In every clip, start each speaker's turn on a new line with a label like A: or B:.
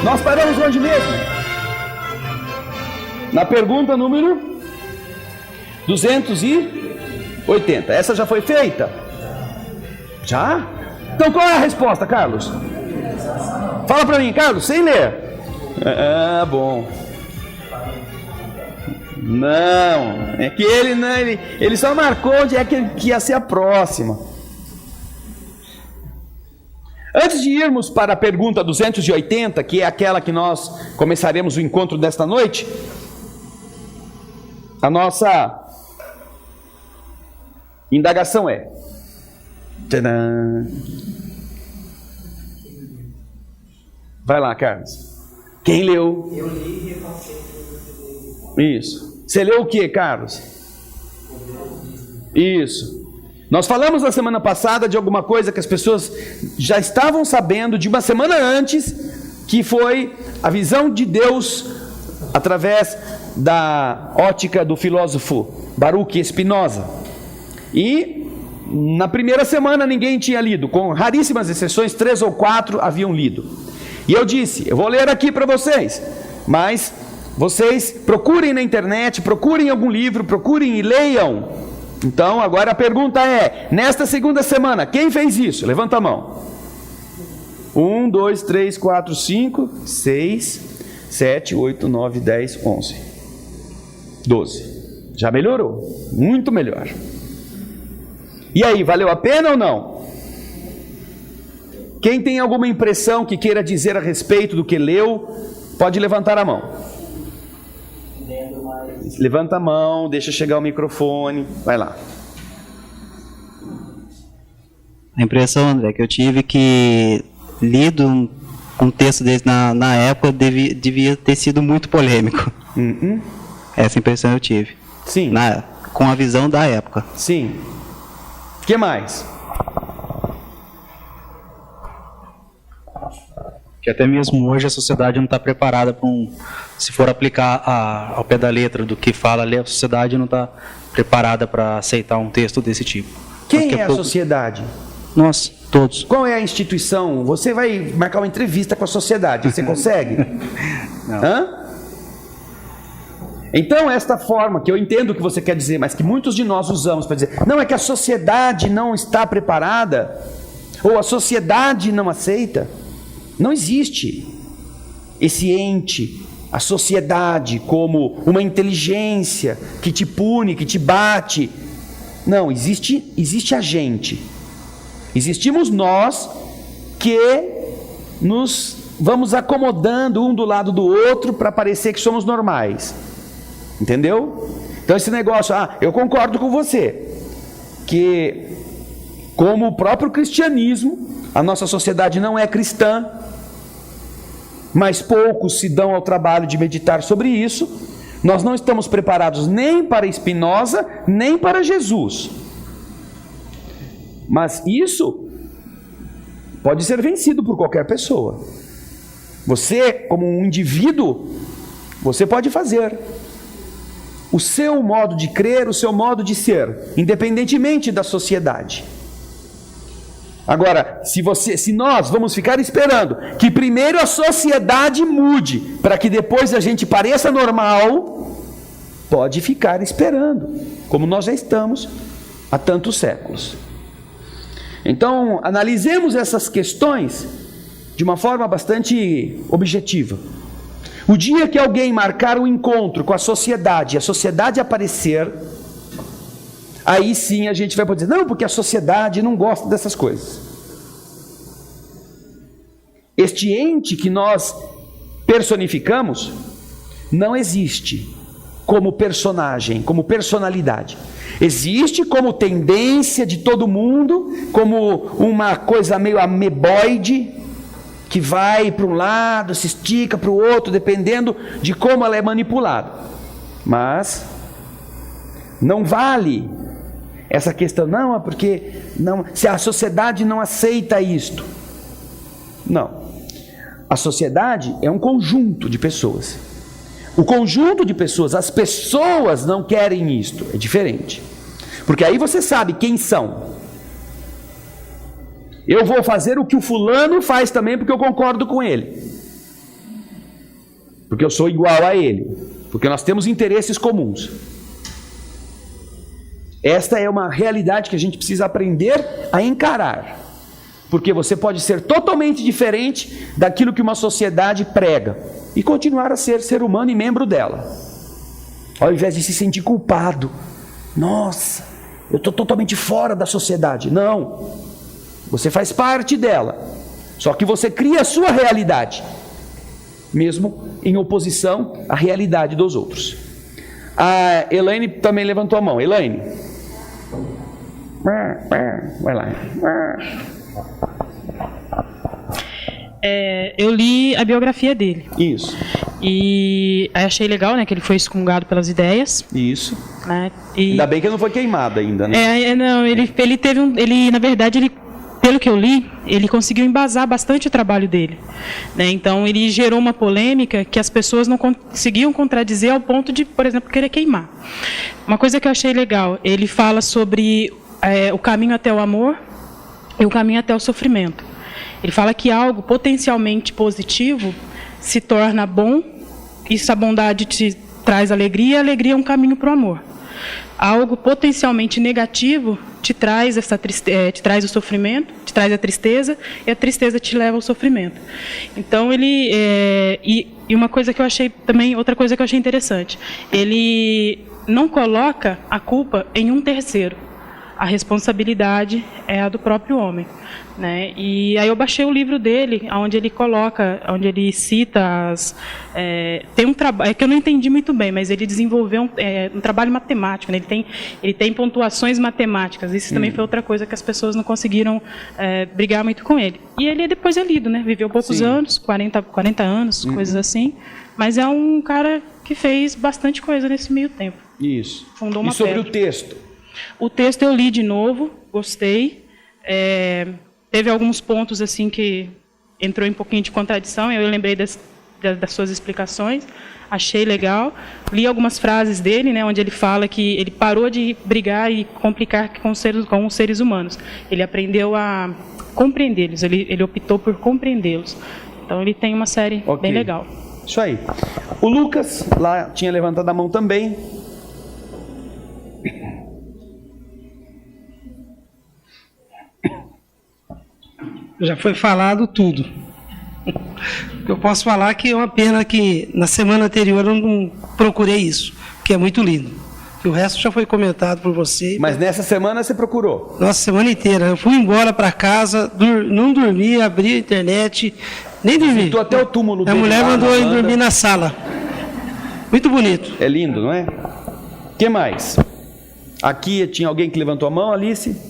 A: Nós paramos onde mesmo? Na pergunta número 280. Essa já foi feita? Já? Então qual é a resposta, Carlos? Fala para mim, Carlos, sem ler. Bom. Não, é que ele só marcou onde é que ia ser a próxima. Antes de irmos para a pergunta 280, que é aquela que nós começaremos o encontro desta noite, a nossa indagação é: tadã. Vai lá, Carlos. Quem leu?
B: Eu li e repassei.
A: Isso. Você leu o que, Carlos? Isso. Nós falamos na semana passada de alguma coisa que as pessoas já estavam sabendo de uma semana antes, que foi a visão de Deus através da ótica do filósofo Baruch Spinoza. E na primeira semana ninguém tinha lido, com raríssimas exceções, 3 ou 4 haviam lido. E eu disse, eu vou ler aqui para vocês, mas vocês procurem na internet, procurem algum livro, procurem e leiam. Então agora a pergunta é, nesta segunda semana, quem fez isso? Levanta a mão. 1, 2, 3, 4, 5, 6, 7, 8, 9, 10, 11, 12. Já melhorou, muito melhor. E aí, valeu a pena ou não? Quem tem alguma impressão que queira dizer a respeito do que leu, pode levantar a mão. Levanta a mão, deixa chegar o microfone, vai lá.
C: A impressão, André, que eu tive que lido um texto desse na época devia ter sido muito polêmico. Essa impressão eu tive.
A: Sim.
C: Com a visão da época.
A: Sim. O que mais?
D: Que até mesmo hoje a sociedade não está preparada para se for aplicar ao pé da letra do que fala ali, a sociedade não está preparada para aceitar um texto desse tipo.
A: Quem é a sociedade?
D: Nós, todos.
A: Qual é a instituição? Você vai marcar uma entrevista com a sociedade, você consegue?
D: Não.
A: Hã? Então, esta forma, que eu entendo o que você quer dizer, mas que muitos de nós usamos para dizer, não, é que a sociedade não está preparada, ou a sociedade não aceita. Não existe esse ente, a sociedade, como uma inteligência que te pune, que te bate. Não, existe a gente. Existimos nós que nos vamos acomodando um do lado do outro para parecer que somos normais. Entendeu? Então esse negócio, eu concordo com você, que como o próprio cristianismo, a nossa sociedade não é cristã, mas poucos se dão ao trabalho de meditar sobre isso. Nós não estamos preparados nem para Spinoza, nem para Jesus. Mas isso pode ser vencido por qualquer pessoa. Você, como um indivíduo, você pode fazer o seu modo de crer, o seu modo de ser, independentemente da sociedade. Agora, se nós vamos ficar esperando que primeiro a sociedade mude, para que depois a gente pareça normal, pode ficar esperando, como nós já estamos há tantos séculos. Então, analisemos essas questões de uma forma bastante objetiva. O dia que alguém marcar um encontro com a sociedade aparecer, aí sim a gente vai poder dizer, não, porque a sociedade não gosta dessas coisas. Este ente que nós personificamos não existe como personagem, como personalidade. Existe como tendência de todo mundo, como uma coisa meio ameboide, que vai para um lado, se estica para o outro, dependendo de como ela é manipulada. Mas não vale essa questão, não, é porque não, se a sociedade não aceita isto. Não. A sociedade é um conjunto de pessoas. O conjunto de pessoas, as pessoas não querem isto, é diferente. Porque aí você sabe quem são. Eu vou fazer o que o fulano faz também porque eu concordo com ele. porque eu sou igual a ele, porque nós temos interesses comuns. Esta é uma realidade que a gente precisa aprender a encarar, porque você pode ser totalmente diferente daquilo que uma sociedade prega e continuar a ser ser humano e membro dela, ao invés de se sentir culpado. Nossa, eu estou totalmente fora da sociedade. Não, você faz parte dela, só que você cria a sua realidade, mesmo em oposição à realidade dos outros. A Elaine também levantou a mão. Elaine, vai lá.
B: Eu li a biografia dele.
A: Isso.
B: E achei legal, né, que ele foi excomungado pelas ideias.
A: Isso.
B: Né, e...
A: Ainda bem que ele não foi queimado ainda, né?
B: Não, ele teve na verdade, pelo que eu li, ele conseguiu embasar bastante o trabalho dele, né? Então ele gerou uma polêmica que as pessoas não conseguiam contradizer ao ponto de, por exemplo, querer queimar. Uma coisa que eu achei legal, ele fala sobre o caminho até o amor e o caminho até o sofrimento. Ele fala que algo potencialmente positivo se torna bom, e se a bondade te traz alegria, a alegria é um caminho para o amor. Algo potencialmente negativo te traz te traz o sofrimento, te traz a tristeza, e a tristeza te leva ao sofrimento. Então e uma coisa que eu achei também, outra coisa que eu achei interessante, ele não coloca a culpa em um terceiro. A responsabilidade é a do próprio homem, né? E aí eu baixei o livro dele, onde ele coloca, onde ele cita tem um trabalho que eu não entendi muito bem, mas ele desenvolveu um trabalho matemático, né? Ele tem pontuações matemáticas. Isso também foi outra coisa que as pessoas não conseguiram brigar muito com ele. E ele depois é lido, né? Viveu poucos anos, 40 anos, coisas assim. Mas é um cara que fez bastante coisa nesse meio tempo.
A: Isso.
B: Fundou uma
A: E sobre
B: pedra.
A: o texto?
B: O texto eu li de novo, gostei. Teve alguns pontos assim que entrou em um pouquinho de contradição. Eu lembrei das suas explicações, achei legal. Li algumas frases dele, né, onde ele fala que ele parou de brigar e complicar com os seres humanos. Ele aprendeu a compreendê-los. Ele optou por compreendê-los. Então ele tem uma série bem legal.
A: Isso aí. O Lucas lá tinha levantado a mão também.
E: Já foi falado tudo. O que eu posso falar é que é uma pena que na semana anterior eu não procurei isso, que é muito lindo. E o resto já foi comentado por você.
A: Mas nessa semana você procurou?
E: Nossa, semana inteira. Eu fui embora para casa, não dormi, abri a internet, nem dormi.
A: Estou até o túmulo dele.
E: A mulher mandou eu dormir na sala. Muito bonito.
A: É lindo, não é? O que mais? Aqui tinha alguém que levantou a mão, Alice?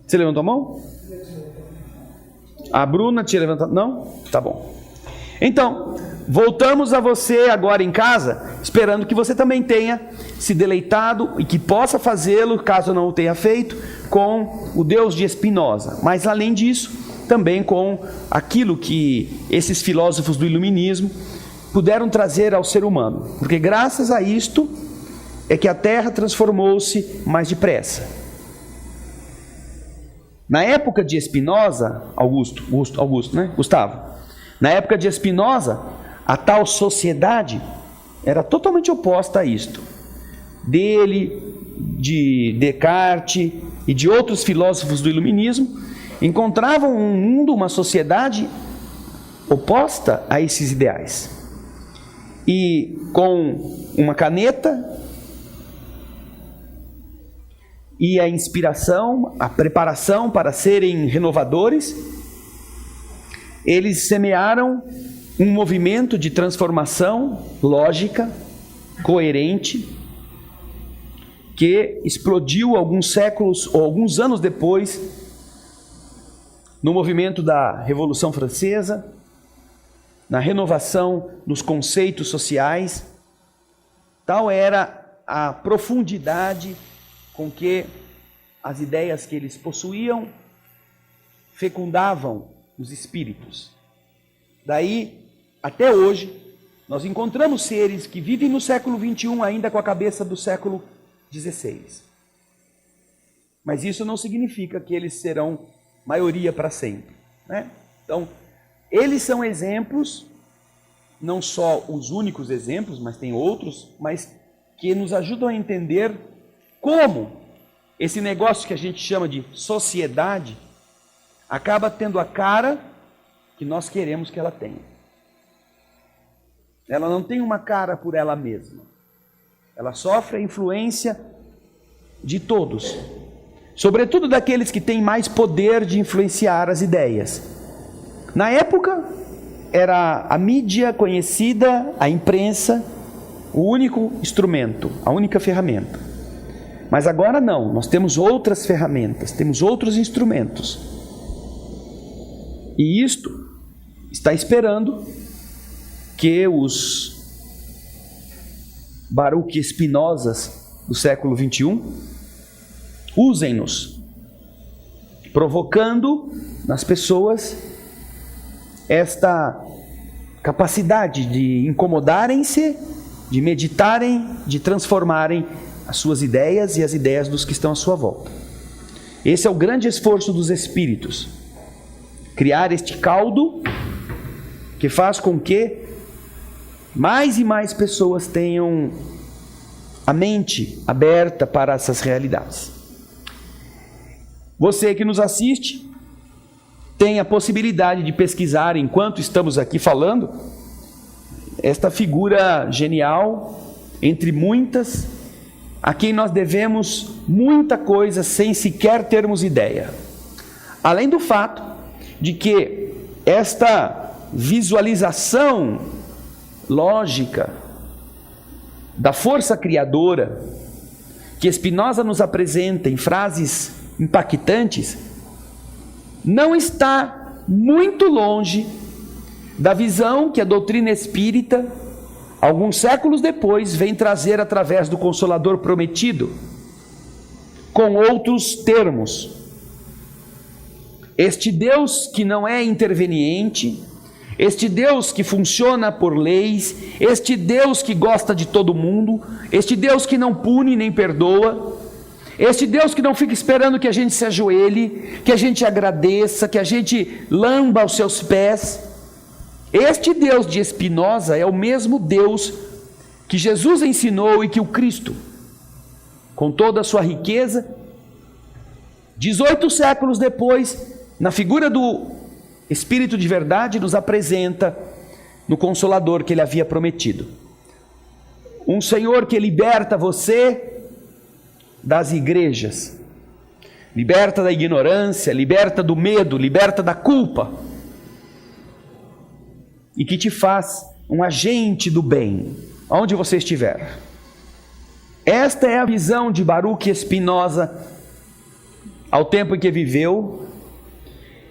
A: Você levantou a mão? A Bruna tinha levantado? Não? Tá bom. Então, voltamos a você agora em casa, esperando que você também tenha se deleitado e que possa fazê-lo, caso não o tenha feito, com o Deus de Spinoza. Mas além disso, também com aquilo que esses filósofos do iluminismo puderam trazer ao ser humano. Porque graças a isto é que a Terra transformou-se mais depressa. Na época de Spinoza, Gustavo, na época de Spinoza, a tal sociedade era totalmente oposta a isto. Dele, de Descartes e de outros filósofos do iluminismo, encontravam um mundo, uma sociedade oposta a esses ideais. E com uma caneta e a inspiração, a preparação para serem renovadores, eles semearam um movimento de transformação lógica, coerente, que explodiu alguns séculos ou alguns anos depois, no movimento da Revolução Francesa, na renovação dos conceitos sociais. Tal era a profundidade com que as ideias que eles possuíam fecundavam os espíritos. Daí, até hoje, nós encontramos seres que vivem no século XXI ainda com a cabeça do século XVI. Mas isso não significa que eles serão maioria para sempre, né? Então, Eles são exemplos, não só os únicos exemplos, mas tem outros, mas que nos ajudam a entender como esse negócio que a gente chama de sociedade acaba tendo a cara que nós queremos que ela tenha. Ela não tem uma cara por ela mesma. Ela sofre a influência de todos, sobretudo daqueles que têm mais poder de influenciar as ideias. Na época, era a mídia conhecida, a imprensa, o único instrumento, a única ferramenta. Mas agora não, nós temos outras ferramentas, temos outros instrumentos. E isto está esperando que os Baruch Spinozas do século XXI usem-nos, provocando nas pessoas esta capacidade de incomodarem-se, de meditarem, de transformarem as suas ideias e as ideias dos que estão à sua volta. Esse é o grande esforço dos espíritos, criar este caldo que faz com que mais e mais pessoas tenham a mente aberta para essas realidades. Você que nos assiste tem a possibilidade de pesquisar, enquanto estamos aqui falando, esta figura genial, entre muitas, a quem nós devemos muita coisa sem sequer termos ideia. Além do fato de que esta visualização lógica da força criadora que Spinoza nos apresenta em frases impactantes não está muito longe da visão que a doutrina espírita, alguns séculos depois, vem trazer através do Consolador Prometido, com outros termos. Este Deus que não é interveniente, este Deus que funciona por leis, este Deus que gosta de todo mundo, este Deus que não pune nem perdoa, este Deus que não fica esperando que a gente se ajoelhe, que a gente agradeça, que a gente lamba aos seus pés. Este Deus de Spinoza é o mesmo Deus que Jesus ensinou e que o Cristo, com toda a sua riqueza, 18 séculos depois, na figura do Espírito de verdade, nos apresenta no Consolador que ele havia prometido. Um Senhor que liberta você das igrejas, liberta da ignorância, liberta do medo, liberta da culpa, e que te faz um agente do bem, onde você estiver. Esta é a visão de Baruch Spinoza ao tempo em que viveu,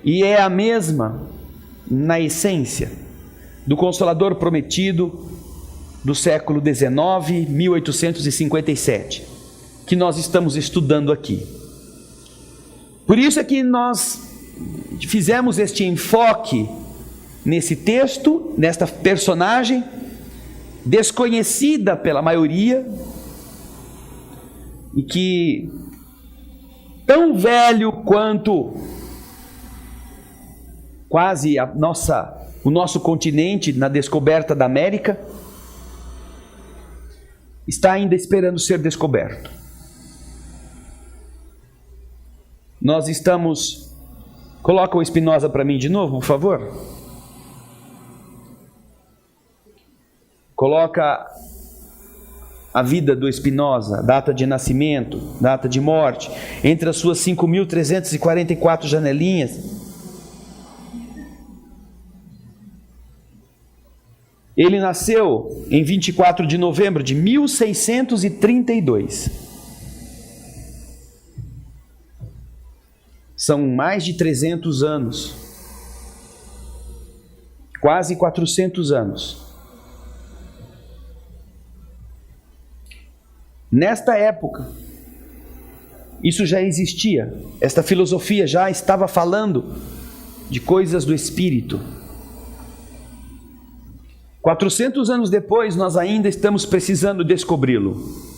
A: e é a mesma, na essência, do Consolador Prometido do século XIX, 1857, que nós estamos estudando aqui. Por isso é que nós fizemos este enfoque nesse texto, nesta personagem, desconhecida pela maioria, e que, tão velho quanto quase o nosso continente na descoberta da América, está ainda esperando ser descoberto. Nós estamos... Coloca o Spinoza para mim de novo, por favor. Coloca a vida do Spinoza, data de nascimento, data de morte, entre as suas 5.344 janelinhas. Ele nasceu em 24 de novembro de 1632. São mais de 300 anos, quase 400 anos. Nesta época, isso já existia, esta filosofia já estava falando de coisas do espírito. 400 anos depois, nós ainda estamos precisando descobri-lo.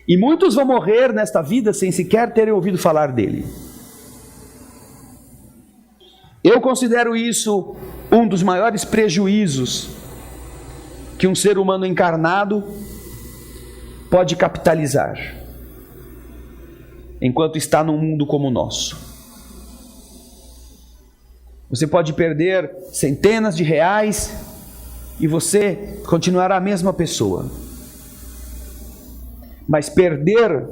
A: E muitos vão morrer nesta vida sem sequer terem ouvido falar dele. Eu considero isso um dos maiores prejuízos que um ser humano encarnado pode capitalizar enquanto está num mundo como o nosso. Você pode perder centenas de reais e você continuará a mesma pessoa. Mas perder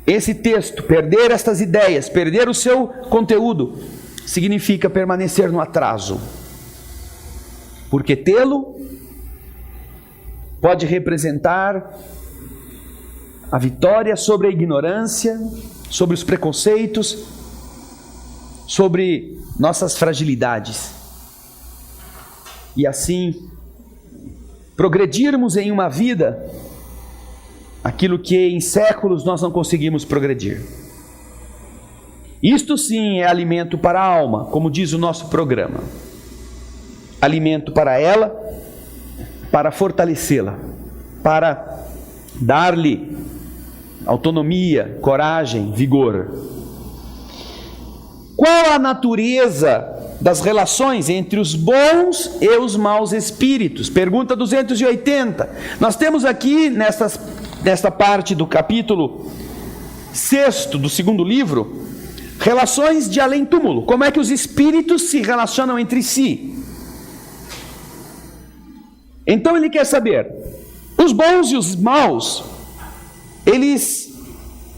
A: esse texto, perder estas ideias, perder o seu conteúdo, significa permanecer no atraso. Porque tê-lo pode representar a vitória sobre a ignorância, sobre os preconceitos, sobre nossas fragilidades. E assim, progredirmos em uma vida aquilo que em séculos nós não conseguimos progredir. Isto sim é alimento para a alma, como diz o nosso programa. Alimento para ela, para fortalecê-la, para dar-lhe autonomia, coragem, vigor. Qual a natureza das relações entre os bons e os maus espíritos? Pergunta 280. Nós temos aqui, nesta parte do capítulo 6º do 2º livro, relações de além-túmulo. Como é que os espíritos se relacionam entre si? Então ele quer saber, os bons e os maus, eles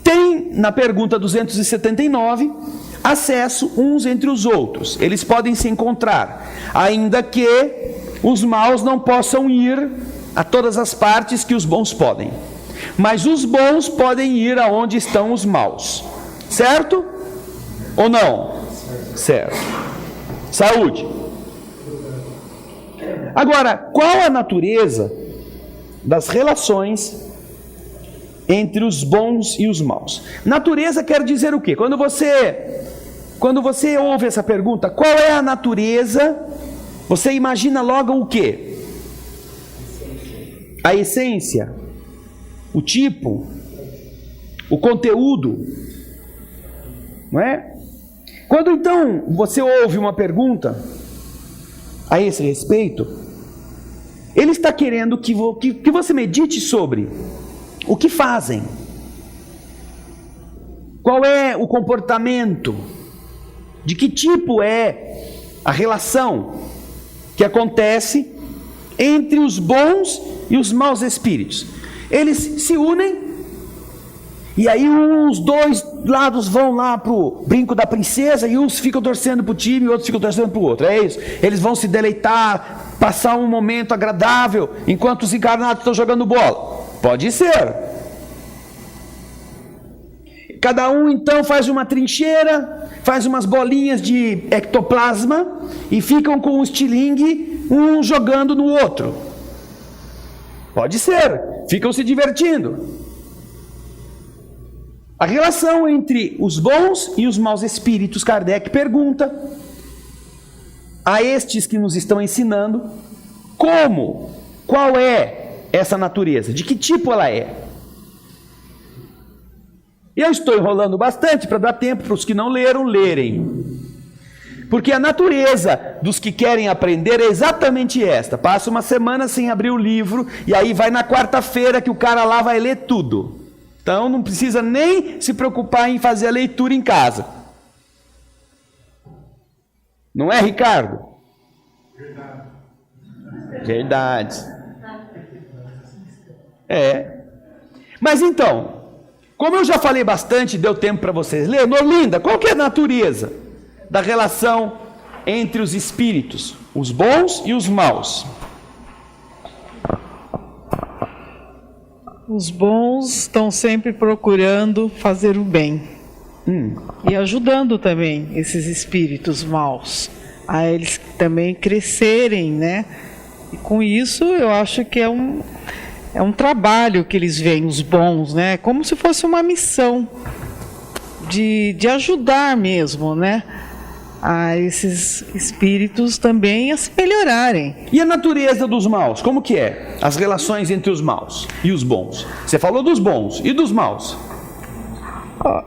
A: têm, na pergunta 279, acesso uns entre os outros. Eles podem se encontrar, ainda que os maus não possam ir a todas as partes que os bons podem. Mas os bons podem ir aonde estão os maus. Certo? Ou não? Certo. Saúde. Agora, qual a natureza das relações entre os bons e os maus? Natureza quer dizer o quê? Quando você ouve essa pergunta, qual é a natureza? Você imagina logo o quê? A essência, o tipo, o conteúdo, não é? Quando então você ouve uma pergunta a esse respeito, ele está querendo que você medite sobre o que fazem, qual é o comportamento, de que tipo é a relação que acontece entre os bons e os maus espíritos. Eles se unem e aí os dois lados vão lá pro brinco da princesa e uns ficam torcendo pro time e outros ficam torcendo pro outro. É isso. Eles vão se deleitar, passar um momento agradável enquanto os encarnados estão jogando bola. Pode ser. Cada um então faz uma trincheira, faz umas bolinhas de ectoplasma e ficam com um estilingue, um jogando no outro. Pode ser. Ficam se divertindo. A relação entre os bons e os maus espíritos, Kardec pergunta a estes que nos estão ensinando qual é essa natureza, de que tipo ela é. E eu estou enrolando bastante para dar tempo para os que não leram, lerem. Porque a natureza dos que querem aprender é exatamente esta. Passa uma semana sem abrir o livro e aí vai na quarta-feira que o cara lá vai ler tudo. Então não precisa nem se preocupar em fazer a leitura em casa. Não é, Ricardo? Verdade. É. Mas então, como eu já falei bastante, deu tempo para vocês lerem. Norlinda, qual que é a natureza da relação entre os espíritos, os bons e os maus?
F: Os bons estão sempre procurando fazer o bem e ajudando também esses espíritos maus a eles também crescerem, né? E com isso eu acho que é um trabalho que eles veem, os bons, né? Como se fosse uma missão de ajudar mesmo, né? A esses espíritos também a se melhorarem.
A: E a natureza dos maus, como que é? As relações entre os maus e os bons. Você falou dos bons, e dos maus?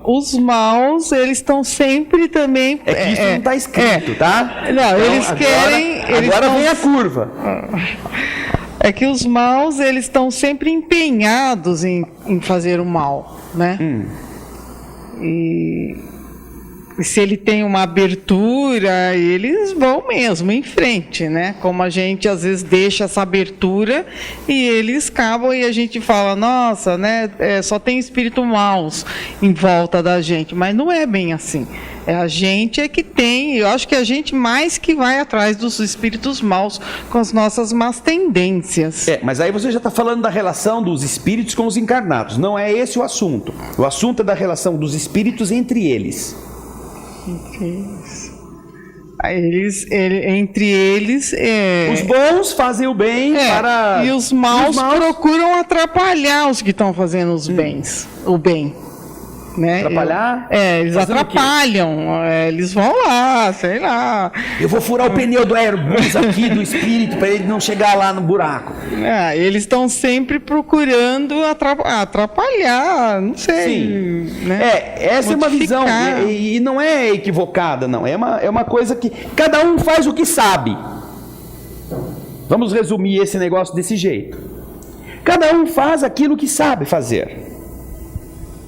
F: Os maus, eles estão sempre também...
A: É que isso não está escrito, tá?
F: Não,
A: Então,
F: eles querem...
A: Agora vem a curva.
F: É que os maus, eles estão sempre empenhados em fazer o mal, né? E se ele tem uma abertura, eles vão mesmo em frente, né? Como a gente às vezes deixa essa abertura e eles acabam e a gente fala, nossa, né? Só tem espírito maus em volta da gente, mas não é bem assim. A gente que tem, eu acho que a gente mais que vai atrás dos espíritos maus com as nossas más tendências.
A: Mas aí você já está falando da relação dos espíritos com os encarnados. Não é esse o assunto. O assunto é da relação dos espíritos entre eles.
F: Entre eles...
A: Os bons fazem o bem para...
F: E os maus procuram atrapalhar os que estão fazendo o bem. Né?
A: Atrapalhar?
F: Eles atrapalham. Eles vão lá, sei lá.
A: Eu vou furar o pneu do Airbus aqui, do espírito, para ele não chegar lá no buraco.
F: Eles estão sempre procurando atrapalhar, não sei.
A: Sim.
F: Né?
A: Essa é uma visão, e não é equivocada, não. É uma coisa que cada um faz o que sabe. Vamos resumir esse negócio desse jeito. Cada um faz aquilo que sabe fazer.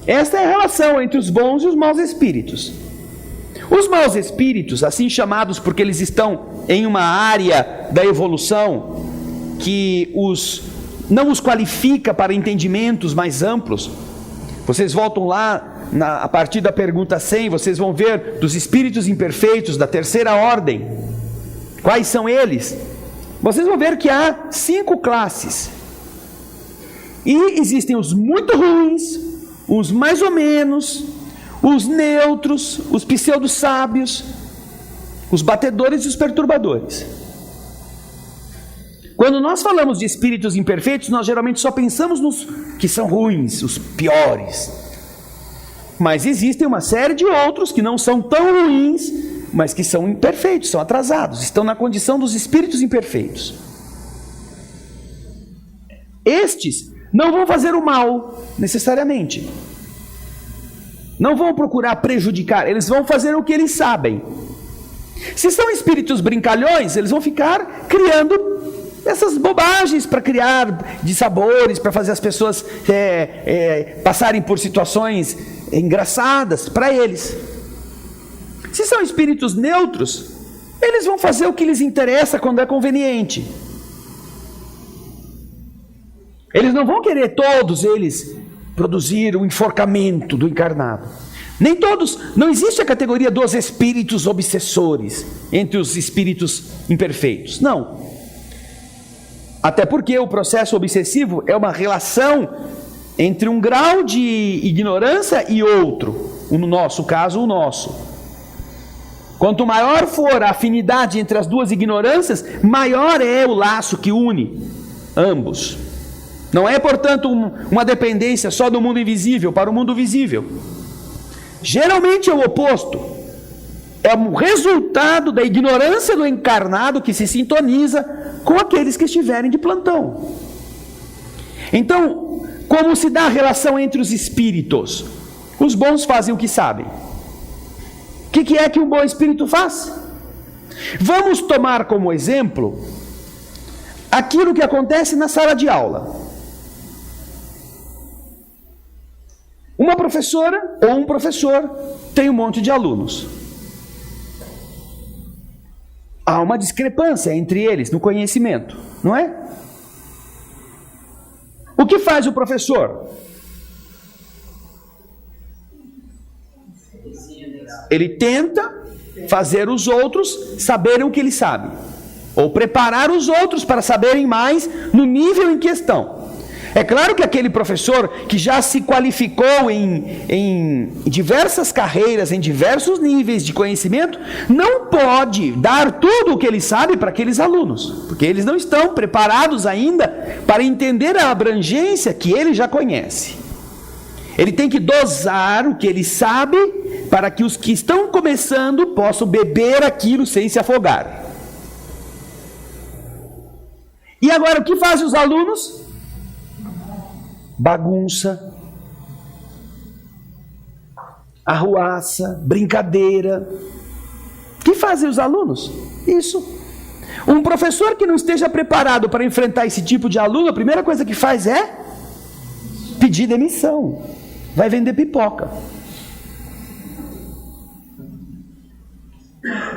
A: Esta é a relação entre os bons e os maus espíritos. Os maus espíritos, assim chamados porque eles estão em uma área da evolução que não os qualifica para entendimentos mais amplos. Vocês voltam lá, a partir da pergunta 100, vocês vão ver dos espíritos imperfeitos da terceira ordem. Quais são eles? Vocês vão ver que há 5 classes. E existem os muito ruins, os mais ou menos, os neutros, os pseudo-sábios, os batedores e os perturbadores. Quando nós falamos de espíritos imperfeitos, nós geralmente só pensamos nos que são ruins, os piores. Mas existem uma série de outros que não são tão ruins, mas que são imperfeitos, são atrasados, estão na condição dos espíritos imperfeitos. Estes não vão fazer o mal, necessariamente. Não vão procurar prejudicar, eles vão fazer o que eles sabem. Se são espíritos brincalhões, eles vão ficar criando essas bobagens para criar dissabores, para fazer as pessoas passarem por situações engraçadas para eles. Se são espíritos neutros, eles vão fazer o que lhes interessa quando é conveniente. Eles não vão querer todos eles produzir o enforcamento do encarnado. Nem todos, não existe a categoria dos espíritos obsessores entre os espíritos imperfeitos. Não. Até porque o processo obsessivo é uma relação entre um grau de ignorância e outro. No nosso caso, o nosso. Quanto maior for a afinidade entre as duas ignorâncias, maior é o laço que une ambos. Não é, portanto, uma dependência só do mundo invisível para o mundo visível. Geralmente é o oposto. É o resultado da ignorância do encarnado que se sintoniza com aqueles que estiverem de plantão. Então, como se dá a relação entre os espíritos? Os bons fazem o que sabem. O que é que um bom espírito faz? Vamos tomar como exemplo aquilo que acontece na sala de aula. Uma professora ou um professor tem um monte de alunos. Há uma discrepância entre eles no conhecimento, não é? O que faz o professor? Ele tenta fazer os outros saberem o que ele sabe, ou preparar os outros para saberem mais no nível em questão. É claro que aquele professor que já se qualificou em diversas carreiras, em diversos níveis de conhecimento, não pode dar tudo o que ele sabe para aqueles alunos, porque eles não estão preparados ainda para entender a abrangência que ele já conhece. Ele tem que dosar o que ele sabe para que os que estão começando possam beber aquilo sem se afogar. E agora, o que fazem os alunos? Bagunça. arruaça, brincadeira. O que fazem os alunos? Isso. Um professor que não esteja preparado para enfrentar esse tipo de aluno, a primeira coisa que faz é pedir demissão. Vai vender pipoca.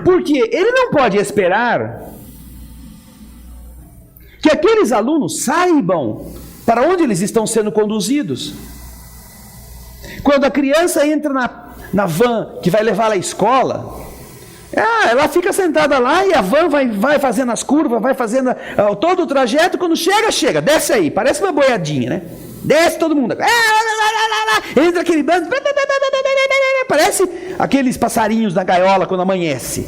A: Porque ele não pode esperar que aqueles alunos saibam para onde eles estão sendo conduzidos. Quando a criança entra na van que vai levá-la à escola, ela fica sentada lá e a van vai fazendo as curvas, vai fazendo todo o trajeto. Quando chega, desce aí, parece uma boiadinha, né? Desce todo mundo, entra aquele bando, parece aqueles passarinhos da gaiola quando amanhece.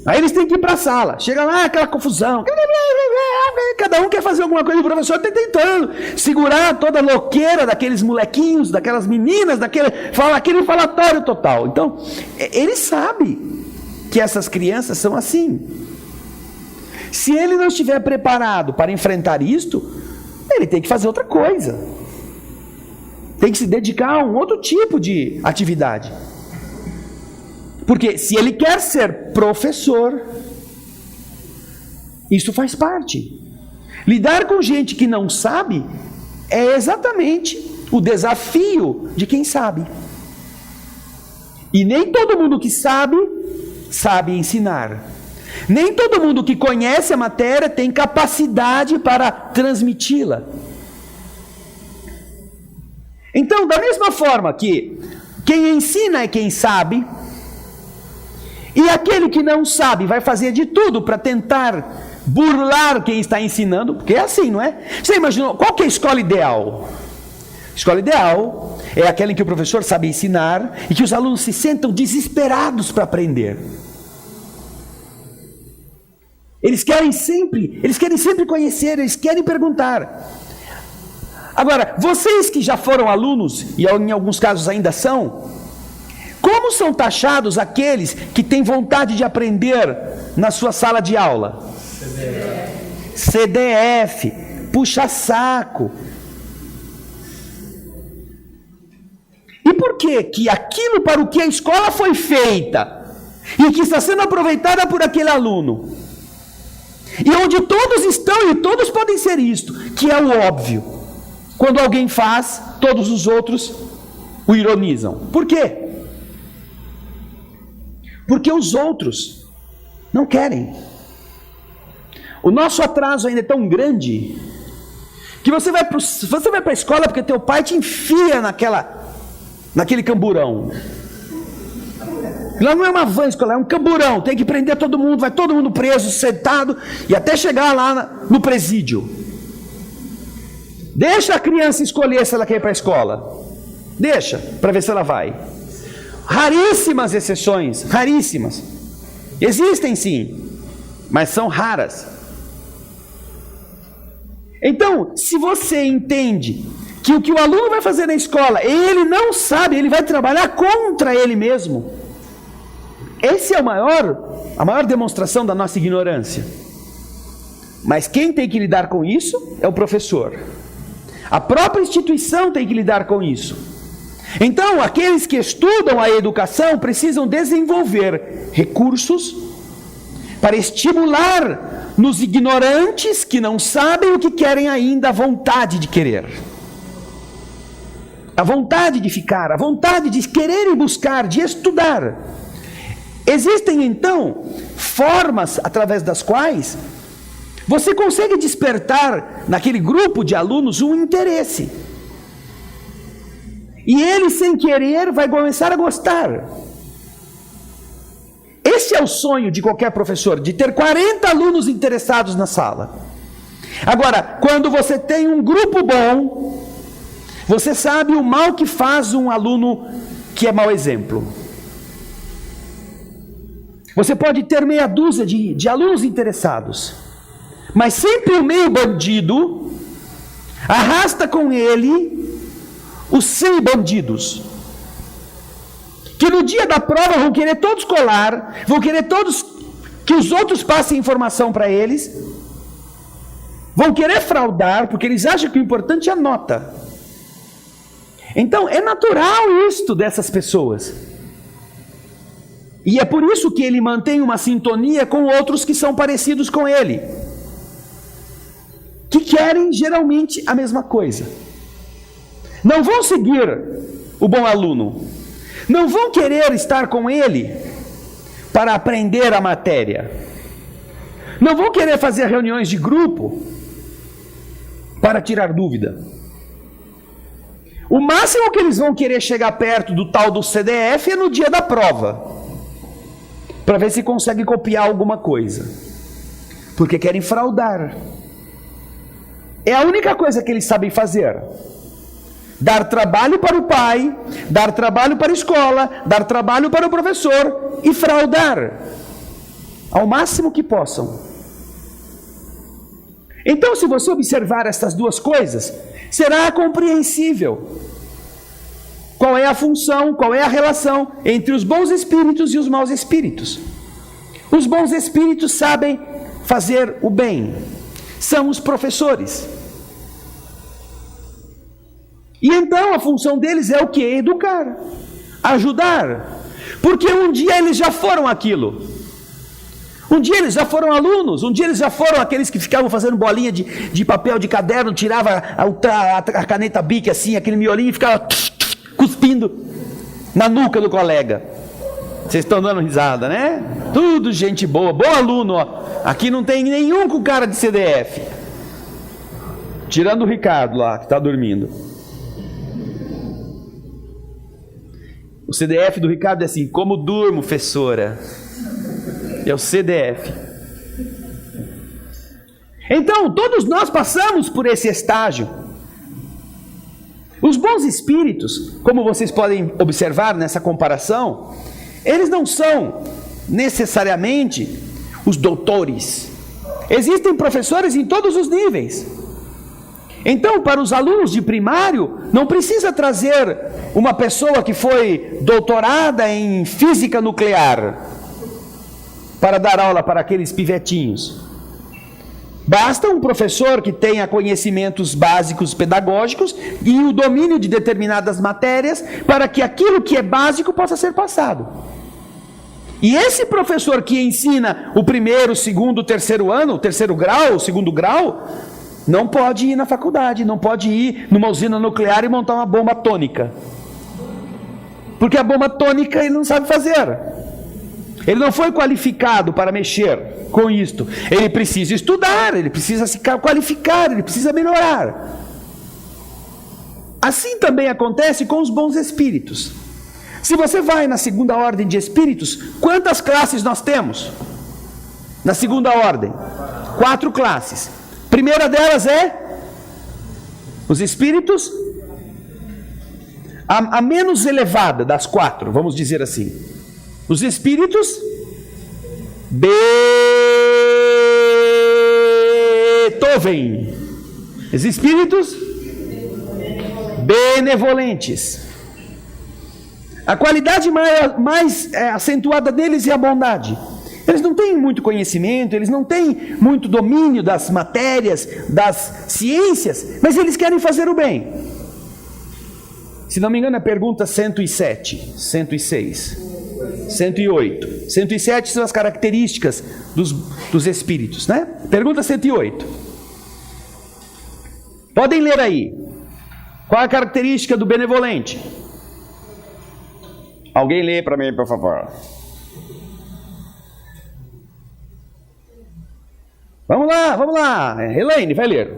A: Aí eles têm que ir para a sala, chega lá aquela confusão, cada um quer fazer alguma coisa, o professor está tentando segurar toda a louqueira daqueles molequinhos, daquelas meninas, aquele falatório total. Então, ele sabe que essas crianças são assim. Se ele não estiver preparado para enfrentar isto, ele tem que fazer outra coisa. Tem que se dedicar a um outro tipo de atividade. Porque se ele quer ser professor, isso faz parte. Lidar com gente que não sabe é exatamente o desafio de quem sabe. E nem todo mundo que sabe ensinar. Nem todo mundo que conhece a matéria tem capacidade para transmiti-la. Então, da mesma forma que quem ensina é quem sabe, e aquele que não sabe vai fazer de tudo para tentar burlar quem está ensinando, porque é assim, não é? Você imaginou, qual que é a escola ideal? A escola ideal é aquela em que o professor sabe ensinar e que os alunos se sentam desesperados para aprender. Eles querem sempre conhecer, eles querem perguntar. Agora, vocês que já foram alunos, e em alguns casos ainda são, como são taxados aqueles que têm vontade de aprender na sua sala de aula? CDF, puxa-saco. E por que aquilo para o que a escola foi feita e que está sendo aproveitada por aquele aluno, e onde todos estão e todos podem ser isto, que é o óbvio, quando alguém faz, todos os outros o ironizam. Por quê? Porque os outros não querem. O nosso atraso ainda é tão grande que você vai para a escola porque teu pai te enfia naquele camburão. Lá não é uma van escolar, é um camburão. Tem que prender todo mundo, vai todo mundo preso, sentado, e até chegar lá no presídio. Deixa a criança escolher se ela quer ir para a escola. Deixa, para ver se ela vai. Raríssimas exceções, raríssimas. Existem sim, mas são raras. Então, se você entende que o que o aluno vai fazer na escola, ele não sabe, ele vai trabalhar contra ele mesmo. Essa é a maior demonstração da nossa ignorância. Mas quem tem que lidar com isso é o professor. A própria instituição tem que lidar com isso. Então, aqueles que estudam a educação precisam desenvolver recursos para estimular nos ignorantes que não sabem o que querem ainda a vontade de querer. A vontade de ficar, a vontade de querer e buscar, de estudar. Existem então formas através das quais você consegue despertar naquele grupo de alunos um interesse. E ele, sem querer, vai começar a gostar. Esse é o sonho de qualquer professor, de ter 40 alunos interessados na sala. Agora, quando você tem um grupo bom, você sabe o mal que faz um aluno que é mau exemplo. Você pode ter meia dúzia de alunos interessados, mas sempre o meio bandido arrasta com ele os 100 bandidos, que no dia da prova vão querer todos colar, vão querer todos que os outros passem informação para eles, vão querer fraudar, porque eles acham que o importante é a nota. Então, é natural isto dessas pessoas. E é por isso que ele mantém uma sintonia com outros que são parecidos com ele, que querem geralmente a mesma coisa. Não vão seguir o bom aluno, não vão querer estar com ele para aprender a matéria, não vão querer fazer reuniões de grupo para tirar dúvida. O máximo que eles vão querer chegar perto do tal do CDF é no dia da prova, para ver se consegue copiar alguma coisa, porque querem fraudar. É a única coisa que eles sabem fazer: dar trabalho para o pai, dar trabalho para a escola, dar trabalho para o professor e fraudar ao máximo que possam. Então, se você observar estas duas coisas, será compreensível qual é a função, qual é a relação entre os bons espíritos e os maus espíritos. Os bons espíritos sabem fazer o bem, são os professores. E então a função deles é o que? Educar, ajudar, porque um dia eles já foram aquilo. Um dia eles já foram alunos, um dia eles já foram aqueles que ficavam fazendo bolinha de papel de caderno, tirava a caneta Bic assim, aquele miolinho e ficava cuspindo na nuca do colega. Vocês estão dando risada, né? Tudo gente boa, bom aluno, ó. Aqui não tem nenhum com cara de CDF. Tirando o Ricardo lá, que está dormindo. O CDF do Ricardo é assim: como durmo, professora? É o CDF. Então, todos nós passamos por esse estágio. Os bons espíritos, como vocês podem observar nessa comparação, eles não são necessariamente os doutores. Existem professores em todos os níveis. Então, para os alunos de primário, não precisa trazer uma pessoa que foi doutorada em física nuclear para dar aula para aqueles pivetinhos. Basta um professor que tenha conhecimentos básicos pedagógicos e o domínio de determinadas matérias para que aquilo que é básico possa ser passado. E esse professor que ensina o primeiro, o segundo, o terceiro ano, o terceiro grau, o segundo grau, não pode ir na faculdade, não pode ir numa usina nuclear e montar uma bomba atômica. Porque a bomba atômica ele não sabe fazer. Ele não foi qualificado para mexer com isto. Ele precisa estudar, ele precisa se qualificar, ele precisa melhorar. Assim também acontece com os bons espíritos. Se você vai na segunda ordem de espíritos, quantas classes nós temos? Na segunda ordem, 4 classes. Primeira delas é os espíritos, a menos elevada das 4, vamos dizer assim. Os espíritos Beethoven, os espíritos benevolentes. A qualidade mais acentuada deles é a bondade. Eles não têm muito conhecimento, eles não têm muito domínio das matérias, das ciências, mas eles querem fazer o bem. Se não me engano, é a pergunta 107, 106, 108. 107 são as características dos espíritos, né? Pergunta 108. Podem ler aí. Qual a característica do benevolente? Alguém lê para mim, por favor. Vamos lá. Elaine, vai ler.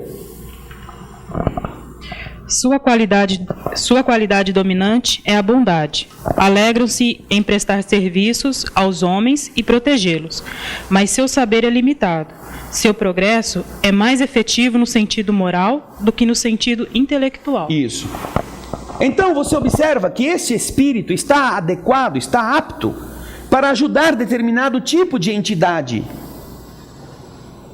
B: Sua qualidade dominante é a bondade. Alegram-se em prestar serviços aos homens e protegê-los, mas seu saber é limitado. Seu progresso é mais efetivo no sentido moral do que no sentido intelectual.
A: Isso. Então você observa que esse espírito está adequado, está apto para ajudar determinado tipo de entidade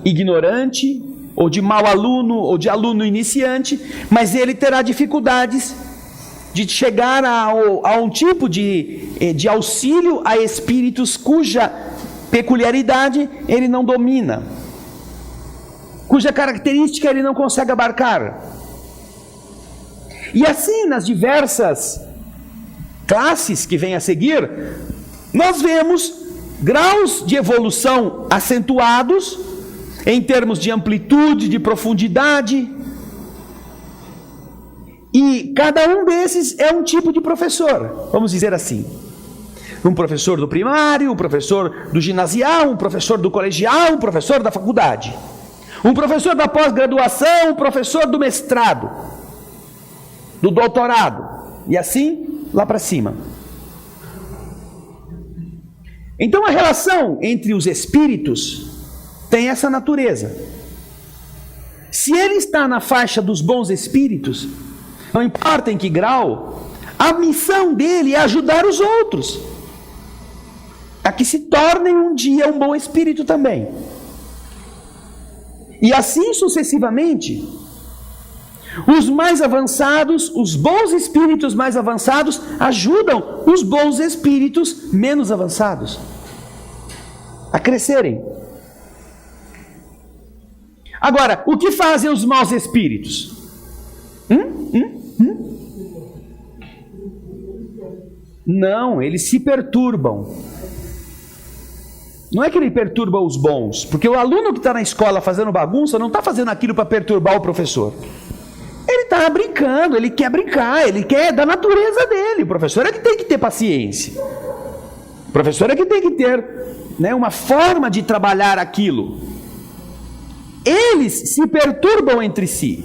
A: ignorante, ou de mau aluno, ou de aluno iniciante, mas ele terá dificuldades de chegar a um tipo de auxílio a espíritos cuja peculiaridade ele não domina, cuja característica ele não consegue abarcar. E assim, nas diversas classes que vêm a seguir, nós vemos graus de evolução acentuados em termos de amplitude, de profundidade. E cada um desses é um tipo de professor, vamos dizer assim. Um professor do primário, um professor do ginasial, um professor do colegial, um professor da faculdade. Um professor da pós-graduação, um professor do mestrado, do doutorado. E assim, lá para cima. Então a relação entre os espíritos tem essa natureza. Se ele está na faixa dos bons espíritos, não importa em que grau, a missão dele é ajudar os outros a que se tornem um dia um bom espírito também. E assim sucessivamente, os mais avançados, os bons espíritos mais avançados, ajudam os bons espíritos menos avançados a crescerem. Agora, o que fazem os maus espíritos? Não, eles se perturbam. Não é que ele perturba os bons, porque o aluno que está na escola fazendo bagunça não está fazendo aquilo para perturbar o professor. Ele está brincando, ele quer brincar, ele quer da natureza dele. O professor é que tem que ter paciência. O professor é que tem que ter, né, uma forma de trabalhar aquilo. Eles se perturbam entre si,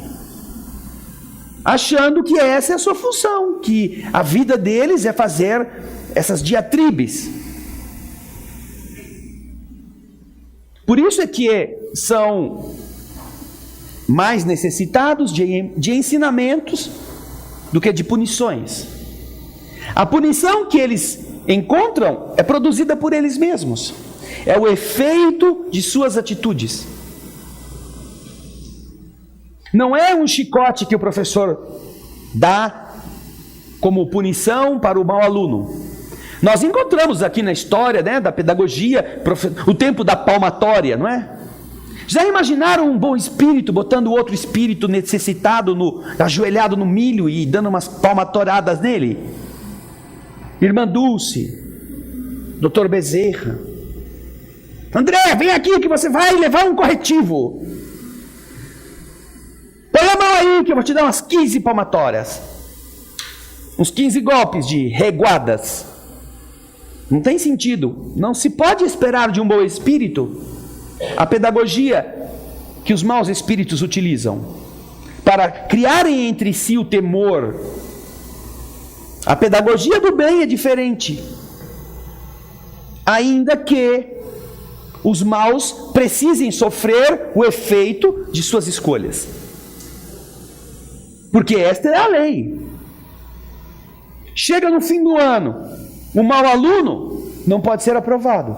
A: achando que essa é a sua função, que a vida deles é fazer essas diatribes. Por isso é que são mais necessitados de ensinamentos do que de punições. A punição que eles encontram é produzida por eles mesmos. É o efeito de suas atitudes. Não é um chicote que o professor dá como punição para o mau aluno. Nós encontramos aqui na história, né, da pedagogia, o tempo da palmatória, não é? Já imaginaram um bom espírito botando outro espírito necessitado, ajoelhado no milho e dando umas palmatoradas nele? Irmã Dulce, Dr. Bezerra. André, vem aqui que você vai levar um corretivo. Põe a mão aí que eu vou te dar umas 15 palmatórias. Uns 15 golpes de reguadas. Não tem sentido. Não se pode esperar de um bom espírito a pedagogia que os maus espíritos utilizam para criarem entre si o temor. A pedagogia do bem é diferente. Ainda que os maus precisem sofrer o efeito de suas escolhas. Porque esta é a lei. Chega no fim do ano, o mau aluno não pode ser aprovado.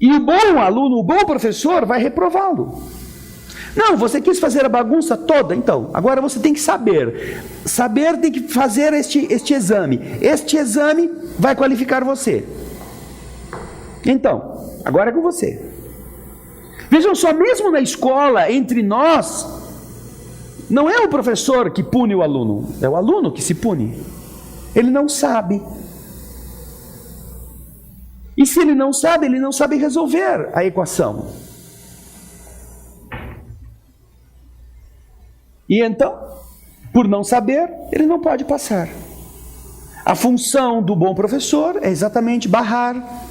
A: E o bom aluno, o bom professor vai reprová-lo. Não, você quis fazer a bagunça toda, então, agora você tem que saber. Saber tem que fazer este exame. Este exame vai qualificar você. Então, agora é com você. Vejam só, mesmo na escola, entre nós, não é o professor que pune o aluno, é o aluno que se pune. Ele não sabe. E se ele não sabe resolver a equação. E então, por não saber, ele não pode passar. A função do bom professor é exatamente barrar,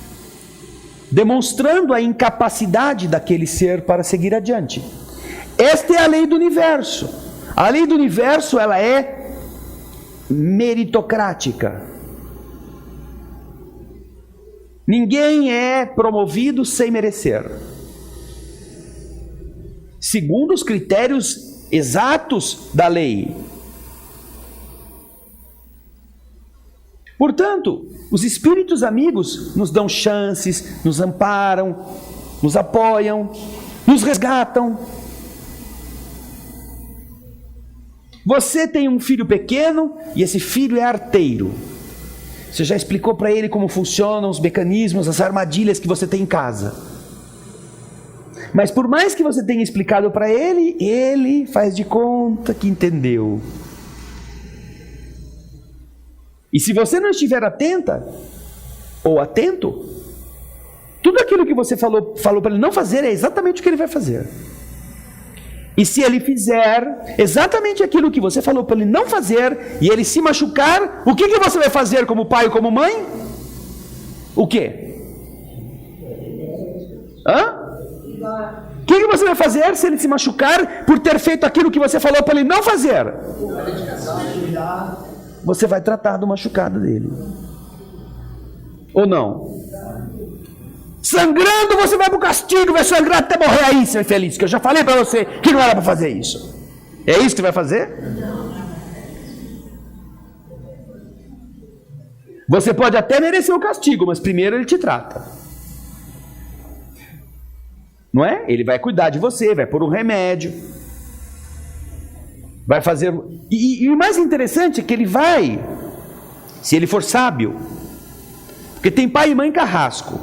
A: demonstrando a incapacidade daquele ser para seguir adiante. Esta é a lei do universo. A lei do universo, ela é meritocrática. Ninguém é promovido sem merecer, segundo os critérios exatos da lei. Portanto, os espíritos amigos nos dão chances, nos amparam, nos apoiam, nos resgatam. Você tem um filho pequeno e esse filho é arteiro. Você já explicou para ele como funcionam os mecanismos, as armadilhas que você tem em casa. Mas por mais que você tenha explicado para ele, ele faz de conta que entendeu. E se você não estiver atenta ou atento, tudo aquilo que você falou para ele não fazer é exatamente o que ele vai fazer. E se ele fizer exatamente aquilo que você falou para ele não fazer, e ele se machucar, o que você vai fazer como pai ou como mãe? O quê? O que você vai fazer se ele se machucar por ter feito aquilo que você falou para ele não fazer? Você vai tratar do machucado dele. Ou não? Sangrando, você vai para o castigo, vai sangrar até morrer aí, seu infeliz, que eu já falei para você que não era para fazer isso. É isso que vai fazer? Você pode até merecer o castigo, mas primeiro ele te trata. Não é? Ele vai cuidar de você, vai pôr um remédio, vai fazer... E o mais interessante é que ele vai, se ele for sábio, porque tem pai e mãe carrasco.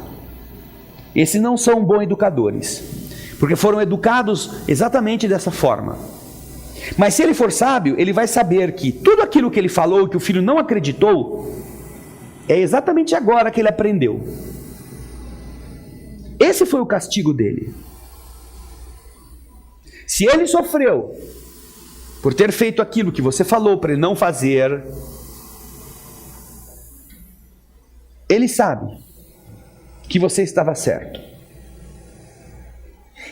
A: Esses não são bons educadores, porque foram educados exatamente dessa forma. Mas se ele for sábio, ele vai saber que tudo aquilo que ele falou, que o filho não acreditou, é exatamente agora que ele aprendeu. Esse foi o castigo dele. Se ele sofreu por ter feito aquilo que você falou para ele não fazer, ele sabe que você estava certo.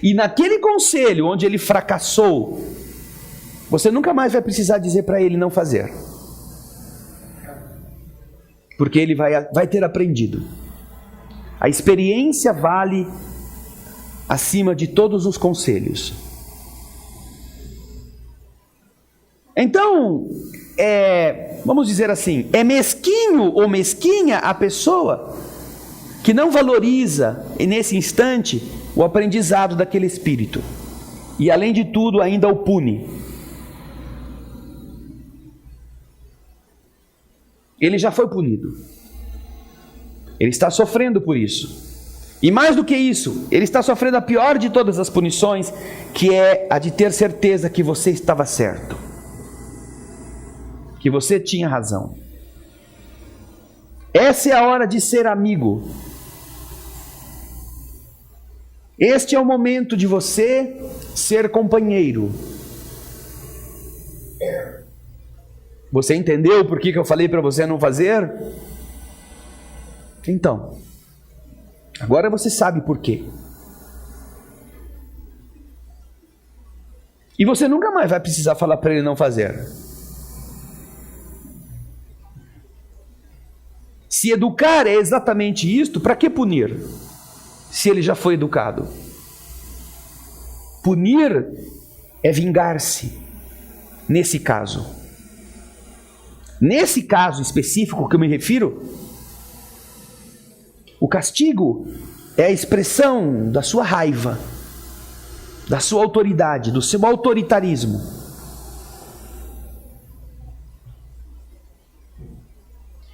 A: E naquele conselho onde ele fracassou, você nunca mais vai precisar dizer para ele não fazer, porque ele vai ter aprendido. A experiência vale acima de todos os conselhos. Então, vamos dizer assim, é mesquinho ou mesquinha a pessoa que não valoriza, nesse instante, o aprendizado daquele espírito. E, além de tudo, ainda o pune. Ele já foi punido. Ele está sofrendo por isso. E mais do que isso, ele está sofrendo a pior de todas as punições, que é a de ter certeza que você estava certo, que você tinha razão. Essa é a hora de ser amigo. Este é o momento de você ser companheiro. Você entendeu por que eu falei para você não fazer? Então, agora você sabe por quê. E você nunca mais vai precisar falar para ele não fazer. Se educar é exatamente isto, para que punir? Se ele já foi educado. Punir é vingar-se, nesse caso. Nesse caso específico que eu me refiro, o castigo é a expressão da sua raiva, da sua autoridade, do seu autoritarismo.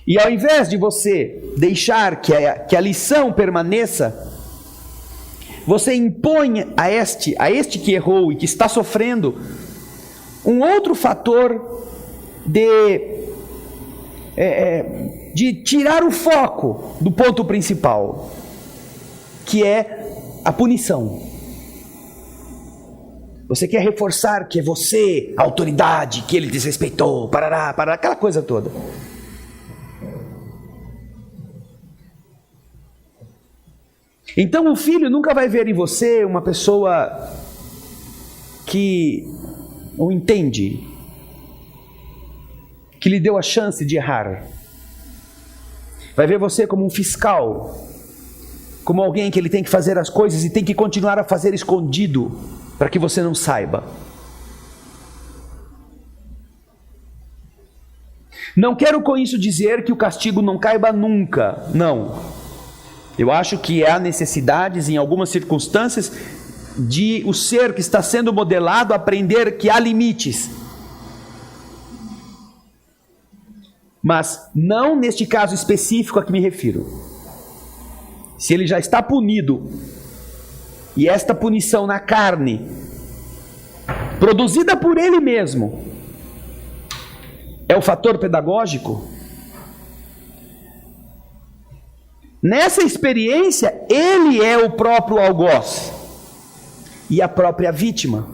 A: E ao invés de você deixar que a lição permaneça, você impõe a este que errou e que está sofrendo um outro fator de tirar o foco do ponto principal, que é a punição. Você quer reforçar que é você, a autoridade, que ele desrespeitou, parará, aquela coisa toda. Então o filho nunca vai ver em você uma pessoa que o entende, que lhe deu a chance de errar. Vai ver você como um fiscal, como alguém que ele tem que fazer as coisas e tem que continuar a fazer escondido, para que você não saiba. Não quero com isso dizer que o castigo não caiba nunca, não. Eu acho que há necessidades, em algumas circunstâncias, de o ser que está sendo modelado aprender que há limites. Mas não neste caso específico a que me refiro. Se ele já está punido, E esta punição na carne, produzida por ele mesmo, é o fator pedagógico? Nessa experiência, ele é o próprio algoz e a própria vítima.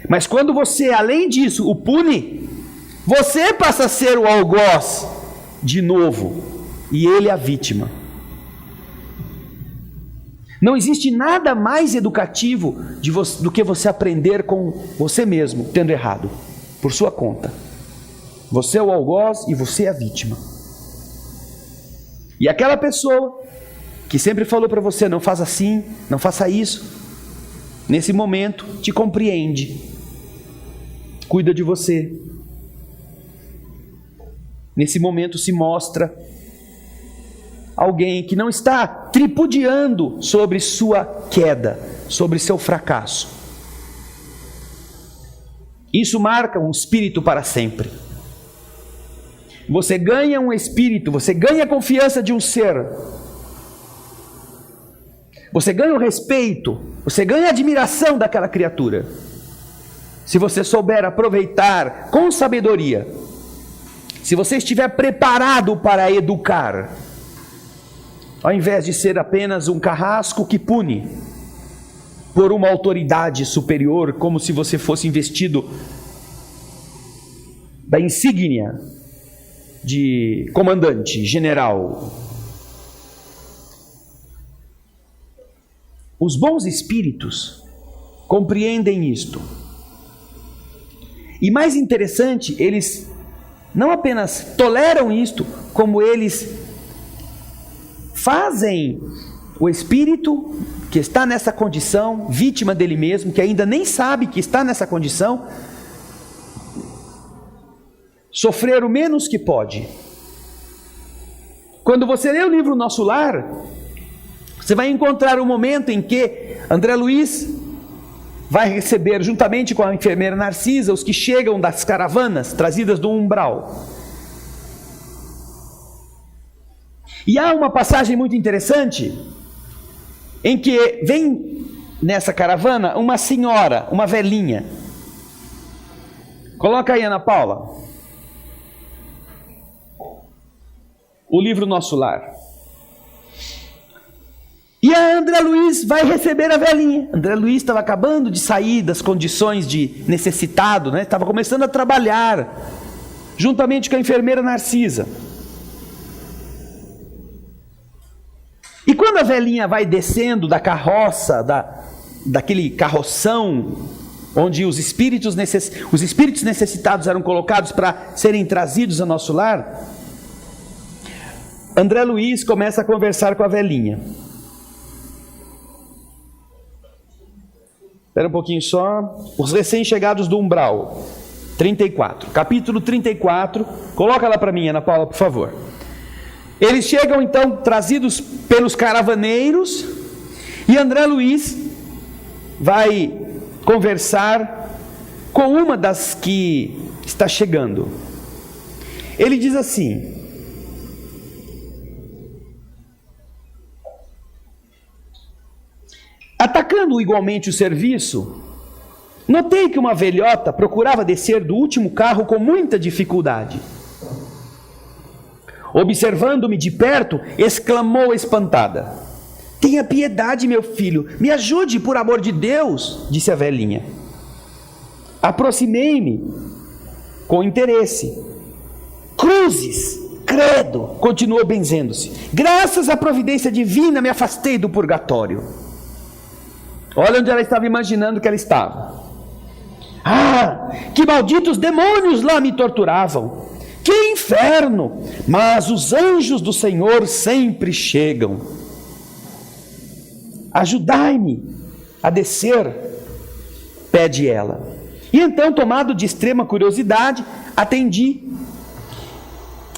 A: Mas quando você, além disso, o pune, você passa a ser o algoz de novo e ele a vítima. Não existe nada mais educativo do que você aprender com você mesmo, tendo errado, por sua conta. Você é o algoz e você é a vítima. E aquela pessoa que sempre falou para você, não faça assim, não faça isso, nesse momento te compreende, cuida de você. Nesse momento se mostra alguém que não está tripudiando sobre sua queda, sobre seu fracasso. Isso marca um espírito para sempre. Você ganha um espírito, você ganha a confiança de um ser. Você ganha o respeito, você ganha a admiração daquela criatura. Se você souber aproveitar com sabedoria, se você estiver preparado para educar, ao invés de ser apenas um carrasco que pune por uma autoridade superior, como se você fosse investido da insígnia de comandante, general. Os bons espíritos compreendem isto. E mais interessante, eles não apenas toleram isto, como eles fazem o espírito que está nessa condição, vítima dele mesmo, que ainda nem sabe que está nessa condição, sofrer o menos que pode. Quando você lê o livro Nosso Lar, você vai encontrar o momento em que André Luiz vai receber, juntamente com a enfermeira Narcisa, os que chegam das caravanas trazidas do umbral. E há uma passagem muito interessante, em que vem nessa caravana uma senhora, uma velhinha. Coloca aí, Ana Paula, o livro Nosso Lar. E a André Luiz vai receber a velhinha. André Luiz estava acabando de sair das condições de necessitado, né? Estava começando a trabalhar, juntamente com a enfermeira Narcisa. E quando a velhinha vai descendo da carroça, daquele carroção, onde os espíritos necessitados eram colocados para serem trazidos ao Nosso Lar, André Luiz começa a conversar com a velhinha. Espera um pouquinho só. Os recém-chegados do umbral, 34, capítulo 34. Coloca lá para mim, Ana Paula, por favor. Eles chegam então trazidos pelos caravaneiros, e André Luiz vai conversar com uma das que está chegando. Ele diz assim: atacando igualmente o serviço, notei que uma velhota procurava descer do último carro com muita dificuldade. Observando-me de perto, exclamou espantada: tenha piedade, meu filho, me ajude por amor de Deus, disse a velhinha. Aproximei-me com interesse. Cruzes, credo, continuou benzendo-se, graças à providência divina me afastei do purgatório. Olha onde ela estava imaginando que ela estava. Ah, que malditos demônios lá me torturavam! Que inferno! Mas os anjos do Senhor sempre chegam. Ajudai-me a descer, pede ela. E então, tomado de extrema curiosidade, atendi.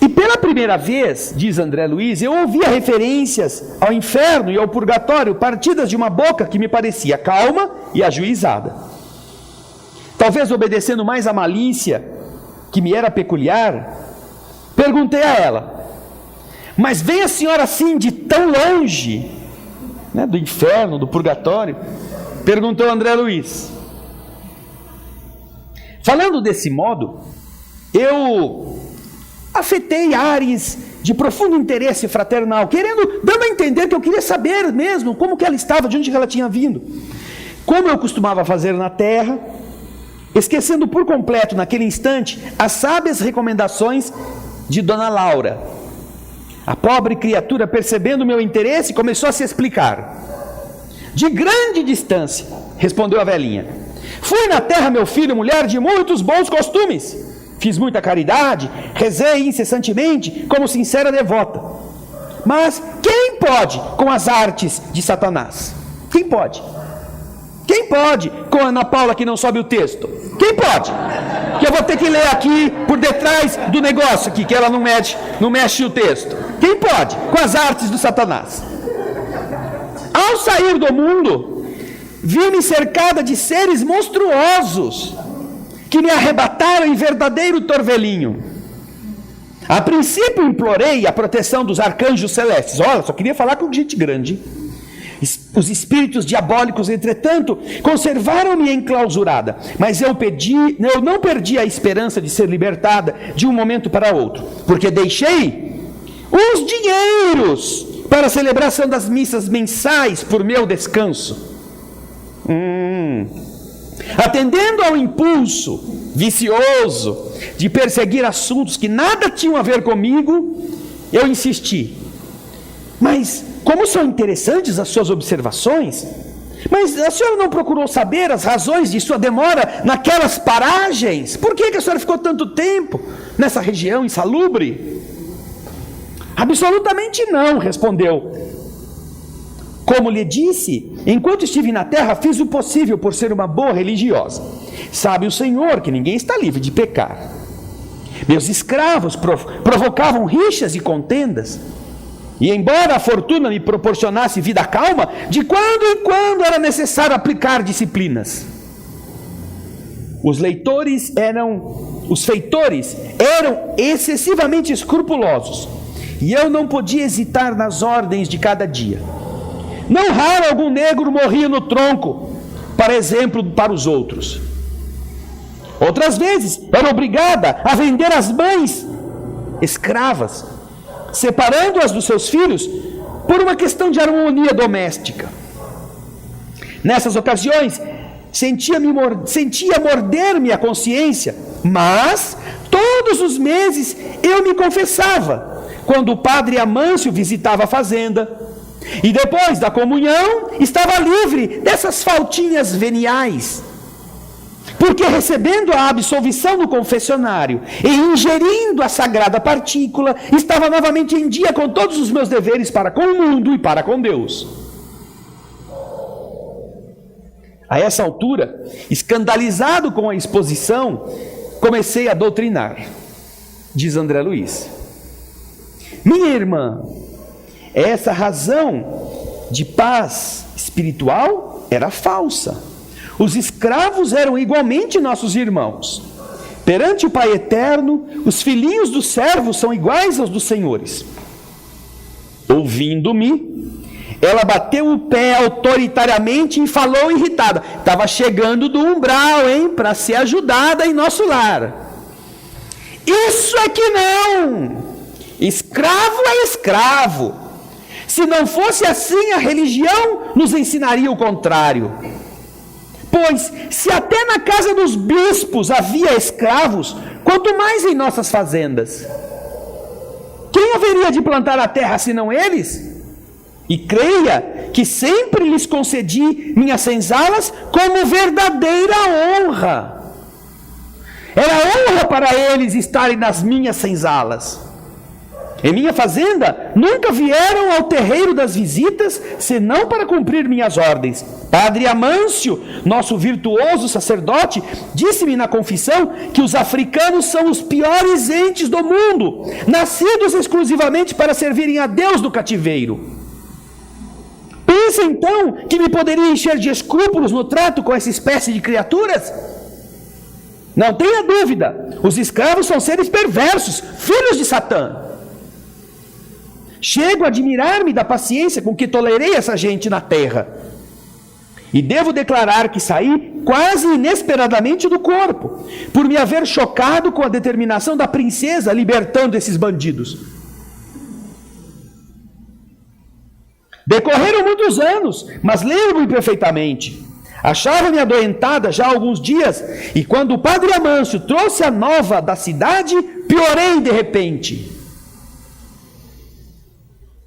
A: E pela primeira vez, diz André Luiz, eu ouvia referências ao inferno e ao purgatório, partidas de uma boca que me parecia calma e ajuizada. Talvez obedecendo mais à malícia que me era peculiar, perguntei a ela: mas vem a senhora assim de tão longe? né, do inferno, do purgatório, perguntou André Luiz. Falando desse modo, eu afetei ares de profundo interesse fraternal, dando a entender que eu queria saber mesmo como que ela estava, de onde ela tinha vindo. Como eu costumava fazer na terra, esquecendo por completo naquele instante as sábias recomendações de Dona Laura. A pobre criatura, percebendo o meu interesse, começou a se explicar. De grande distância, respondeu a velhinha. Fui na terra, meu filho, mulher de muitos bons costumes. Fiz muita caridade, rezei incessantemente como sincera devota. Mas quem pode com as artes de Satanás? Quem pode? Quem pode com a Ana Paula que não sobe o texto? Quem pode? Que eu vou ter que ler aqui por detrás do negócio aqui, que ela não mexe o texto. Quem pode com as artes do Satanás? Ao sair do mundo, vi-me cercada de seres monstruosos que me arrebataram em verdadeiro torvelinho. A princípio implorei a proteção dos arcanjos celestes. Olha, só queria falar com gente grande. Os espíritos diabólicos, entretanto, conservaram-me enclausurada, mas eu não perdi a esperança de ser libertada de um momento para outro, porque deixei os dinheiros para a celebração das missas mensais por meu descanso. Atendendo ao impulso vicioso de perseguir assuntos que nada tinham a ver comigo, eu insisti. Mas como são interessantes as suas observações, mas a senhora não procurou saber as razões de sua demora naquelas paragens? Por que a senhora ficou tanto tempo nessa região insalubre? Absolutamente não, respondeu. Como lhe disse, enquanto estive na terra, fiz o possível por ser uma boa religiosa. Sabe o Senhor que ninguém está livre de pecar. Meus escravos provocavam rixas e contendas. E embora a fortuna me proporcionasse vida calma, de quando em quando era necessário aplicar disciplinas. Os feitores eram excessivamente escrupulosos, e eu não podia hesitar nas ordens de cada dia. Não raro algum negro morria no tronco, para exemplo para os outros. Outras vezes era obrigada a vender as mães escravas, separando-as dos seus filhos por uma questão de harmonia doméstica. Nessas ocasiões, sentia morder-me a consciência, mas todos os meses eu me confessava, quando o padre Amâncio visitava a fazenda, e depois da comunhão estava livre dessas faltinhas veniais, porque recebendo a absolvição no confessionário e ingerindo a sagrada partícula, estava novamente em dia com todos os meus deveres para com o mundo e para com Deus. A essa altura, escandalizado com a exposição, comecei a doutrinar. Diz André Luiz: minha irmã, essa razão de paz espiritual era falsa. Os escravos eram igualmente nossos irmãos. Perante o Pai Eterno, os filhinhos dos servos são iguais aos dos senhores. Ouvindo-me, ela bateu o pé autoritariamente e falou irritada. Estava chegando do umbral, para ser ajudada em nosso lar. Isso é que não! Escravo é escravo. Se não fosse assim, a religião nos ensinaria o contrário. Pois, se até na casa dos bispos havia escravos, quanto mais em nossas fazendas. Quem haveria de plantar a terra senão eles? E creia que sempre lhes concedi minhas senzalas como verdadeira honra. Era honra para eles estarem nas minhas senzalas. Em minha fazenda, nunca vieram ao terreiro das visitas, senão para cumprir minhas ordens. Padre Amâncio, nosso virtuoso sacerdote, disse-me na confissão que os africanos são os piores entes do mundo, nascidos exclusivamente para servirem a Deus do cativeiro. Pensa então que me poderia encher de escrúpulos no trato com essa espécie de criaturas? Não tenha dúvida, os escravos são seres perversos, filhos de Satã. Chego a admirar-me da paciência com que tolerei essa gente na terra. E devo declarar que saí quase inesperadamente do corpo, por me haver chocado com a determinação da princesa libertando esses bandidos. Decorreram muitos anos, mas lembro-me perfeitamente. Achava-me adoentada já há alguns dias, e quando o padre Amâncio trouxe a nova da cidade, piorei de repente.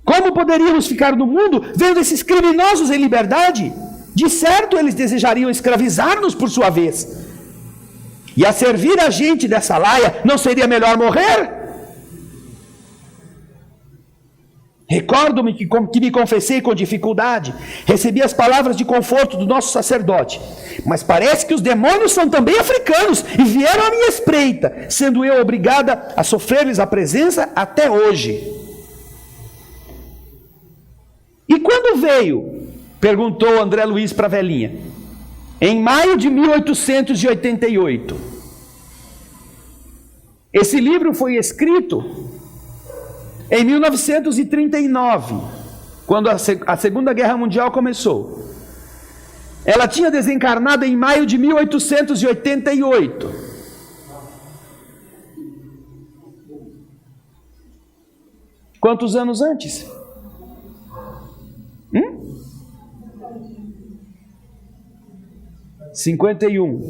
A: Como poderíamos ficar no mundo vendo esses criminosos em liberdade? De certo, eles desejariam escravizar-nos por sua vez. E a servir a gente dessa laia, não seria melhor morrer? Recordo-me que me confessei com dificuldade, recebi as palavras de conforto do nosso sacerdote, mas parece que os demônios são também africanos e vieram à minha espreita, sendo eu obrigada a sofrer-lhes a presença até hoje. E quando veio? Perguntou André Luiz para a velhinha. Em maio de 1888. Esse livro foi escrito em 1939, quando a Segunda Guerra Mundial começou. Ela tinha desencarnado em maio de 1888. Quantos anos antes? 51.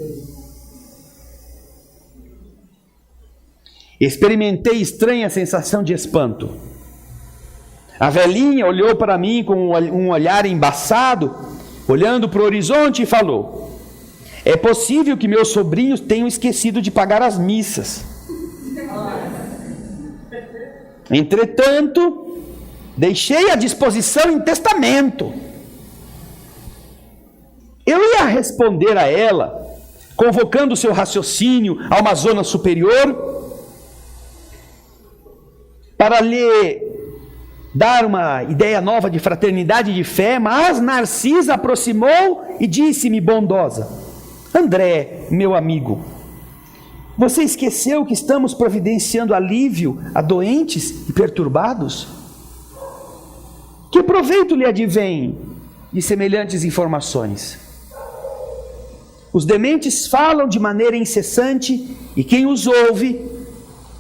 A: Experimentei estranha sensação de espanto. A velhinha olhou para mim com um olhar embaçado, olhando para o horizonte e falou: é possível que meus sobrinhos tenham esquecido de pagar as missas. Entretanto, deixei à disposição em testamento. Eu ia responder a ela, convocando seu raciocínio a uma zona superior, para lhe dar uma ideia nova de fraternidade e de fé, mas Narcisa aproximou e disse-me bondosa: André, meu amigo, você esqueceu que estamos providenciando alívio a doentes e perturbados? Que proveito lhe advém de semelhantes informações? Os dementes falam de maneira incessante e quem os ouve,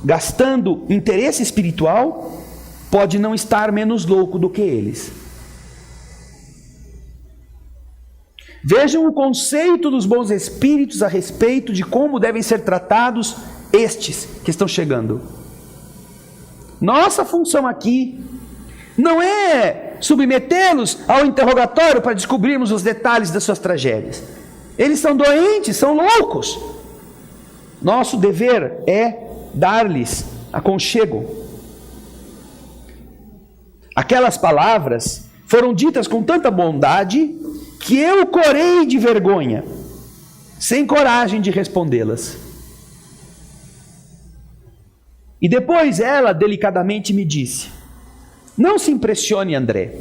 A: gastando interesse espiritual, pode não estar menos louco do que eles. Vejam o conceito dos bons espíritos a respeito de como devem ser tratados estes que estão chegando. Nossa função aqui não é submetê-los ao interrogatório para descobrirmos os detalhes das suas tragédias. Eles são doentes, são loucos. Nosso dever é dar-lhes aconchego. Aquelas palavras foram ditas com tanta bondade que eu corei de vergonha, sem coragem de respondê-las. E depois ela delicadamente me disse: não se impressione, André,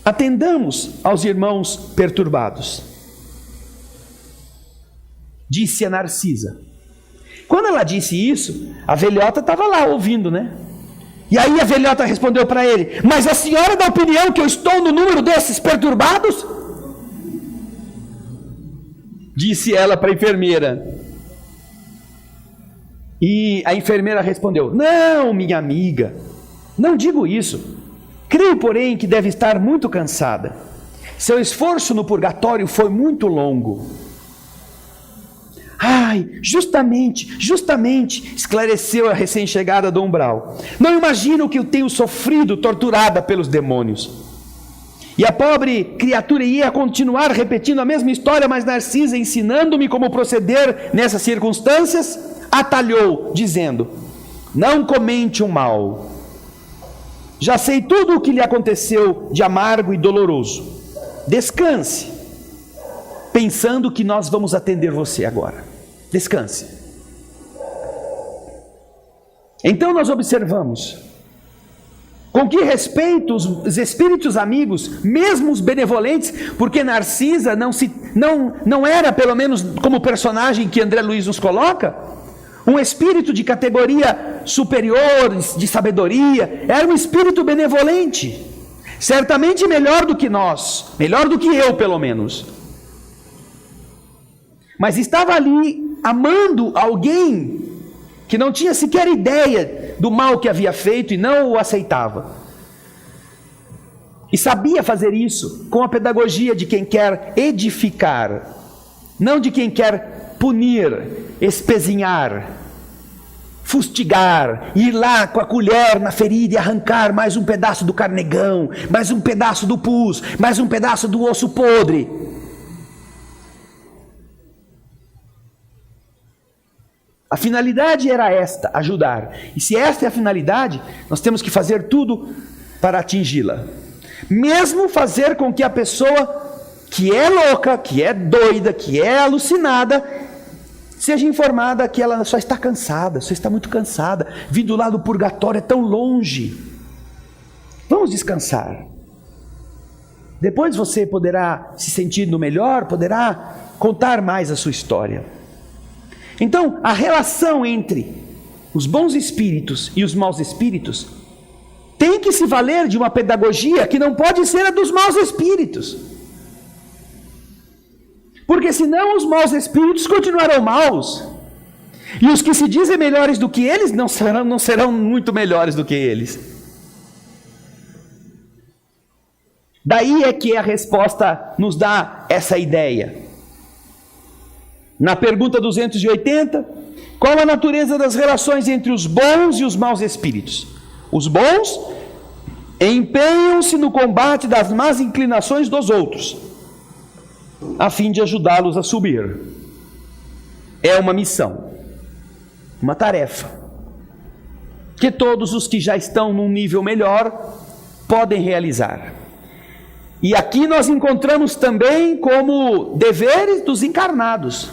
A: atendamos aos irmãos perturbados. Disse a Narcisa. Quando ela disse isso, a velhota estava lá ouvindo, né? E aí a velhota respondeu para ele: mas a senhora dá opinião que eu estou no número desses perturbados? Disse ela para a enfermeira. E a enfermeira respondeu: não, minha amiga, não digo isso. Creio, porém, que deve estar muito cansada. Seu esforço no purgatório foi muito longo. Ai, justamente, esclareceu a recém-chegada do umbral. Não imagino o que eu tenho sofrido, torturada pelos demônios. E a pobre criatura ia continuar repetindo a mesma história, mas Narcisa, ensinando-me como proceder nessas circunstâncias, atalhou, dizendo: não comente o mal. Já sei tudo o que lhe aconteceu de amargo e doloroso. Descanse, pensando que nós vamos atender você agora. Descanse. Então nós observamos com que respeito os espíritos amigos, mesmo os benevolentes, porque Narcisa não era, pelo menos como personagem que André Luiz nos coloca, um espírito de categoria superior, de sabedoria, era um espírito benevolente, certamente melhor do que nós, melhor do que eu pelo menos, mas estava ali amando alguém que não tinha sequer ideia do mal que havia feito e não o aceitava. E sabia fazer isso com a pedagogia de quem quer edificar, não de quem quer punir, espezinhar, fustigar, ir lá com a colher na ferida e arrancar mais um pedaço do carnegão, mais um pedaço do pus, mais um pedaço do osso podre. A finalidade era esta, ajudar. E se esta é a finalidade, nós temos que fazer tudo para atingi-la. Mesmo fazer com que a pessoa que é louca, que é doida, que é alucinada, seja informada que ela só está cansada, só está muito cansada, vindo lá do purgatório, é tão longe. Vamos descansar. Depois você poderá se sentir no melhor, poderá contar mais a sua história. Então, a relação entre os bons espíritos e os maus espíritos tem que se valer de uma pedagogia que não pode ser a dos maus espíritos. Porque senão os maus espíritos continuarão maus. E os que se dizem melhores do que eles não serão muito melhores do que eles. Daí é que a resposta nos dá essa ideia. Na pergunta 280, qual a natureza das relações entre os bons e os maus espíritos? Os bons empenham-se no combate das más inclinações dos outros, a fim de ajudá-los a subir. É uma missão, uma tarefa, que todos os que já estão num nível melhor podem realizar. E aqui nós encontramos também como deveres dos encarnados,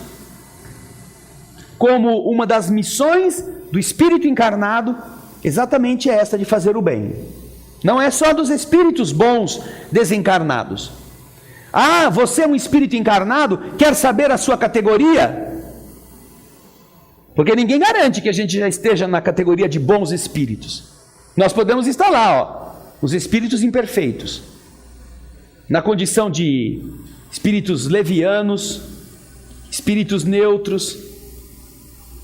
A: como uma das missões do espírito encarnado, exatamente esta de fazer o bem. Não é só dos espíritos bons desencarnados. Ah, você é um espírito encarnado, quer saber a sua categoria? Porque ninguém garante que a gente já esteja na categoria de bons espíritos. Nós podemos estar lá, os espíritos imperfeitos, na condição de espíritos levianos, espíritos neutros,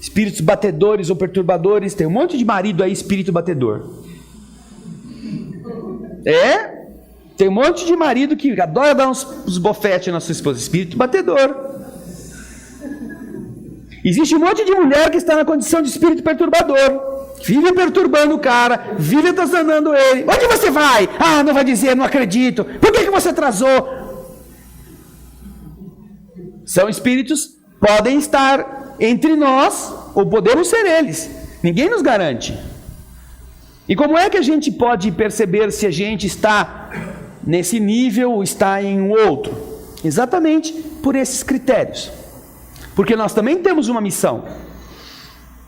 A: espíritos batedores ou perturbadores. Tem um monte de marido aí, espírito batedor. Tem um monte de marido que adora dar uns bofetes na sua esposa, espírito batedor. Existe um monte de mulher que está na condição de espírito perturbador, vive perturbando o cara, vive atazanando ele. Onde você vai? Ah, não vai dizer, não acredito. Por que você atrasou? São espíritos, podem estar entre nós, ou podemos ser eles. Ninguém nos garante. E como é que a gente pode perceber se a gente está nesse nível ou está em um outro? Exatamente por esses critérios. Porque nós também temos uma missão.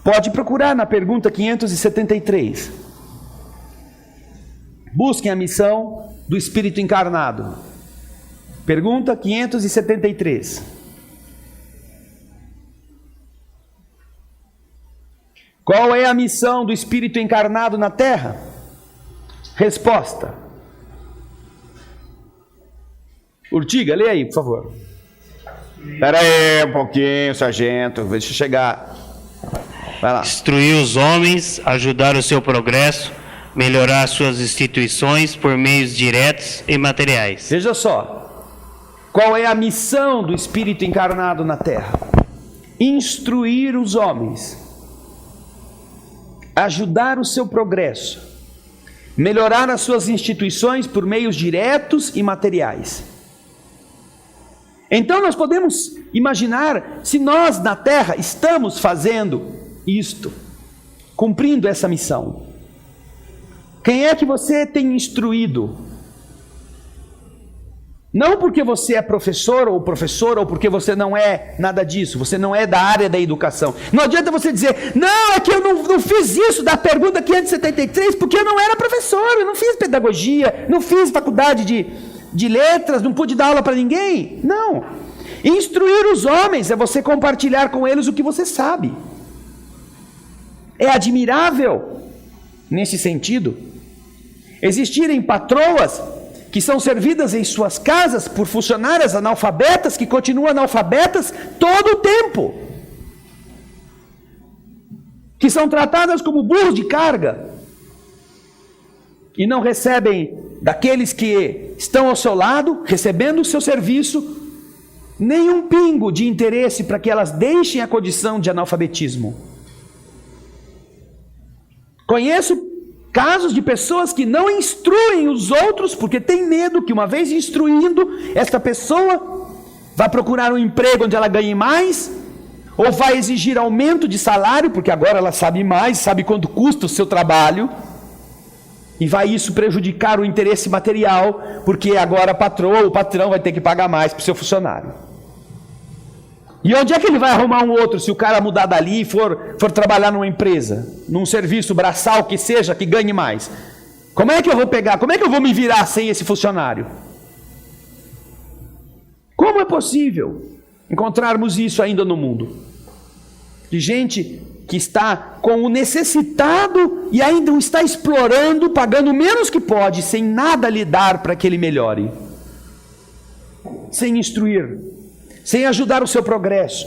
A: Pode procurar na pergunta 573. Busquem a missão do espírito encarnado. Pergunta 573. Qual é a missão do espírito encarnado na Terra? Resposta. Urtiga, lê aí, por favor. Espera aí um pouquinho, sargento, deixa eu chegar. Vai lá.
G: Instruir os homens, ajudar o seu progresso, melhorar suas instituições por meios diretos e materiais.
A: Veja só, qual é a missão do espírito encarnado na Terra? Instruir os homens, ajudar o seu progresso, melhorar as suas instituições por meios diretos e materiais. Então nós podemos imaginar se nós na Terra estamos fazendo isto, cumprindo essa missão. Quem é que você tem instruído? Não porque você é professor ou professora, ou porque você não é nada disso, você não é da área da educação. Não adianta você dizer, não, é que eu não fiz isso da pergunta 573, porque eu não era professor, eu não fiz pedagogia, não fiz faculdade de letras, não pude dar aula para ninguém. Não. Instruir os homens é você compartilhar com eles o que você sabe. É admirável, nesse sentido, existirem patroas que são servidas em suas casas por funcionárias analfabetas que continuam analfabetas todo o tempo, que são tratadas como burros de carga e não recebem daqueles que estão ao seu lado, recebendo o seu serviço, nenhum pingo de interesse para que elas deixem a condição de analfabetismo. Conheço casos de pessoas que não instruem os outros porque tem medo que, uma vez instruindo, esta pessoa vai procurar um emprego onde ela ganhe mais, ou vai exigir aumento de salário, porque agora ela sabe mais, sabe quanto custa o seu trabalho, e vai isso prejudicar o interesse material, porque agora a patroa, o patrão vai ter que pagar mais para o seu funcionário. E onde é que ele vai arrumar um outro se o cara mudar dali e for trabalhar numa empresa, num serviço braçal que seja, que ganhe mais? Como é que eu vou pegar? Como é que eu vou me virar sem esse funcionário? Como é possível encontrarmos isso ainda no mundo? De gente que está com o necessitado e ainda o está explorando, pagando menos que pode, sem nada lhe dar para que ele melhore, sem instruir, sem ajudar o seu progresso.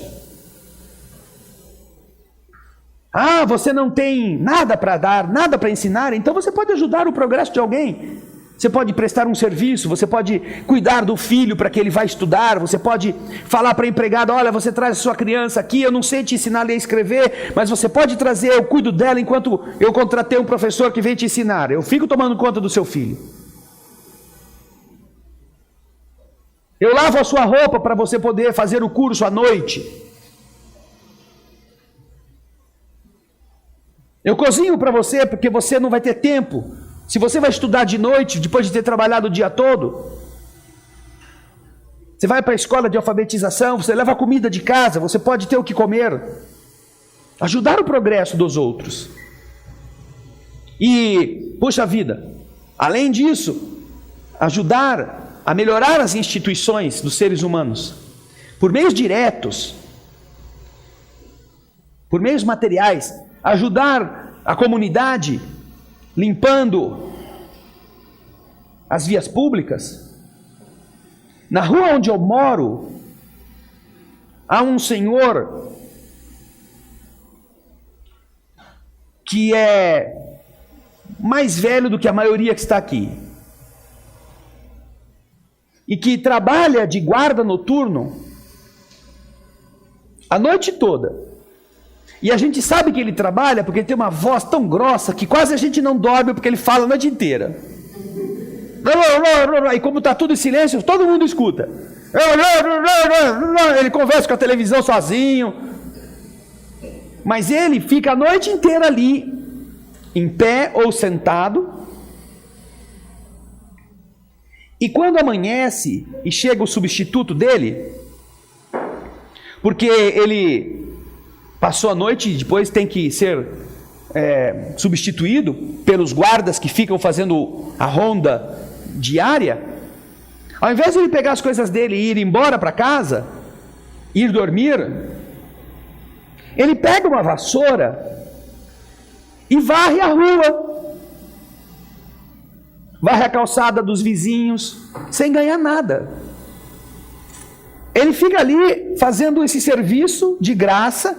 A: Ah, você não tem nada para dar, nada para ensinar, então você pode ajudar o progresso de alguém. Você pode prestar um serviço, você pode cuidar do filho para que ele vá estudar, você pode falar para a empregada, olha, você traz a sua criança aqui, eu não sei te ensinar a ler e escrever, mas você pode trazer, eu cuido dela enquanto eu contratei um professor que vem te ensinar, eu fico tomando conta do seu filho. Eu lavo a sua roupa para você poder fazer o curso à noite. Eu cozinho para você porque você não vai ter tempo. Se você vai estudar de noite, depois de ter trabalhado o dia todo, você vai para a escola de alfabetização, você leva comida de casa, você pode ter o que comer. Ajudar o progresso dos outros. E, puxa vida, além disso, ajudar a melhorar as instituições dos seres humanos, por meios diretos, por meios materiais, ajudar a comunidade, limpando as vias públicas. Na rua onde eu moro, há um senhor que é mais velho do que a maioria que está aqui, e que trabalha de guarda noturno a noite toda. E a gente sabe que ele trabalha porque ele tem uma voz tão grossa que quase a gente não dorme porque ele fala a noite inteira. E como está tudo em silêncio, todo mundo escuta. Ele conversa com a televisão sozinho. Mas ele fica a noite inteira ali, em pé ou sentado. E quando amanhece e chega o substituto dele, porque ele passou a noite e depois tem que ser substituído pelos guardas que ficam fazendo a ronda diária, ao invés de ele pegar as coisas dele e ir embora para casa, ir dormir, ele pega uma vassoura e varre a rua, varre a calçada dos vizinhos, sem ganhar nada. Ele fica ali fazendo esse serviço de graça,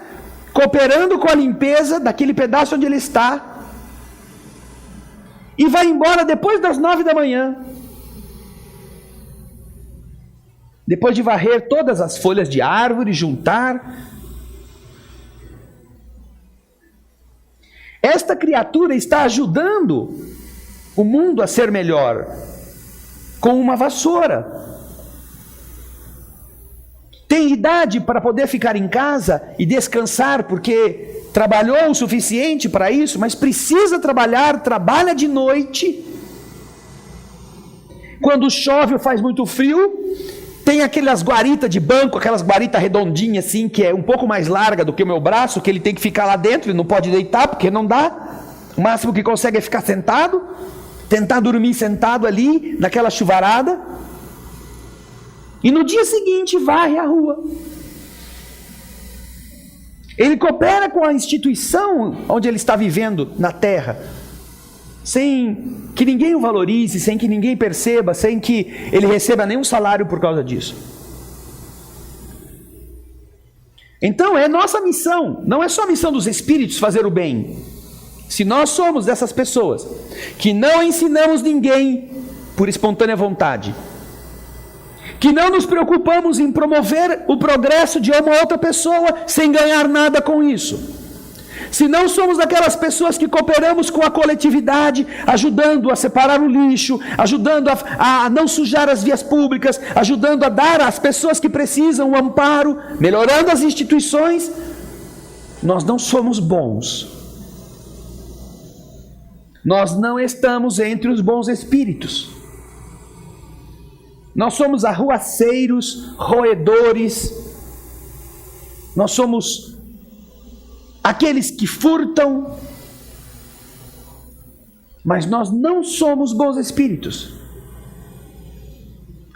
A: cooperando com a limpeza daquele pedaço onde ele está, e vai embora depois das 9 da manhã, depois de varrer todas as folhas de árvore, juntar. Esta criatura está ajudando o mundo a ser melhor com uma vassoura. Tem idade para poder ficar em casa e descansar, porque trabalhou o suficiente para isso, mas precisa trabalhar, trabalha de noite. Quando chove ou faz muito frio, tem aquelas guaritas de banco, aquelas guaritas redondinhas assim, que é um pouco mais larga do que o meu braço, que ele tem que ficar lá dentro, ele não pode deitar, porque não dá. O máximo que consegue é ficar sentado, tentar dormir sentado ali, naquela chuvarada. E no dia seguinte varre a rua. Ele coopera com a instituição onde ele está vivendo na terra, sem que ninguém o valorize, sem que ninguém perceba, sem que ele receba nenhum salário por causa disso. Então é nossa missão, não é só a missão dos espíritos fazer o bem. Se nós somos dessas pessoas que não ensinamos ninguém por espontânea vontade, que não nos preocupamos em promover o progresso de uma outra pessoa sem ganhar nada com isso, se não somos daquelas pessoas que cooperamos com a coletividade, ajudando a separar o lixo, ajudando a não sujar as vias públicas, ajudando a dar às pessoas que precisam o amparo, melhorando as instituições, nós não somos bons. Nós não estamos entre os bons espíritos. Nós somos arruaceiros, roedores, nós somos aqueles que furtam, mas nós não somos bons espíritos.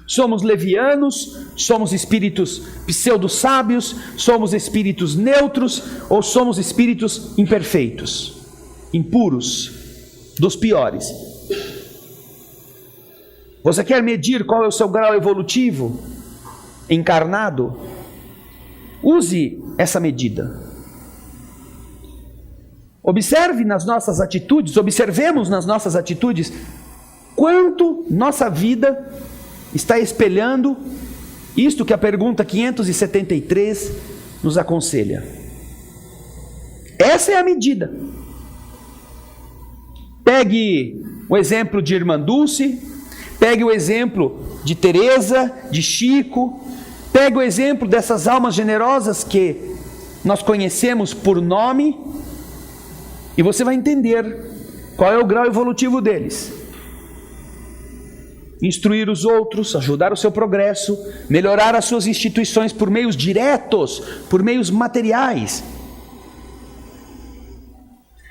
A: Somos levianos, somos espíritos pseudo-sábios, somos espíritos neutros ou somos espíritos imperfeitos, impuros, dos piores. Você quer medir qual é o seu grau evolutivo encarnado? Use essa medida. Observemos nas nossas atitudes, quanto nossa vida está espelhando isto que a pergunta 573 nos aconselha. Essa é a medida. Pegue o exemplo de Irmã Dulce, pegue o exemplo de Teresa, de Chico, pegue o exemplo dessas almas generosas que nós conhecemos por nome, e você vai entender qual é o grau evolutivo deles. Instruir os outros, ajudar o seu progresso, melhorar as suas instituições por meios diretos, por meios materiais.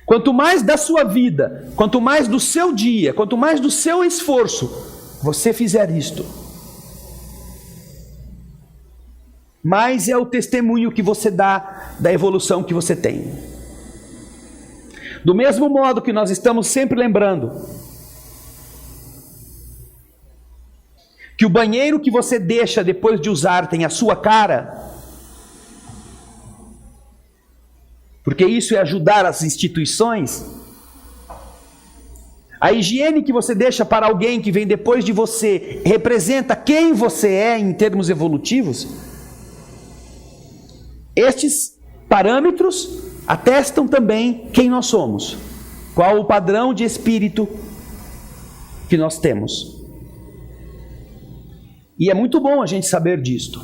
A: Quanto mais da sua vida, quanto mais do seu dia, quanto mais do seu esforço você fizer isto, mais é o testemunho que você dá da evolução que você tem. Do mesmo modo que nós estamos sempre lembrando que o banheiro que você deixa depois de usar tem a sua cara, porque isso é ajudar as instituições. A higiene que você deixa para alguém que vem depois de você representa quem você é em termos evolutivos. Estes parâmetros atestam também quem nós somos, qual o padrão de espírito que nós temos. E é muito bom a gente saber disto,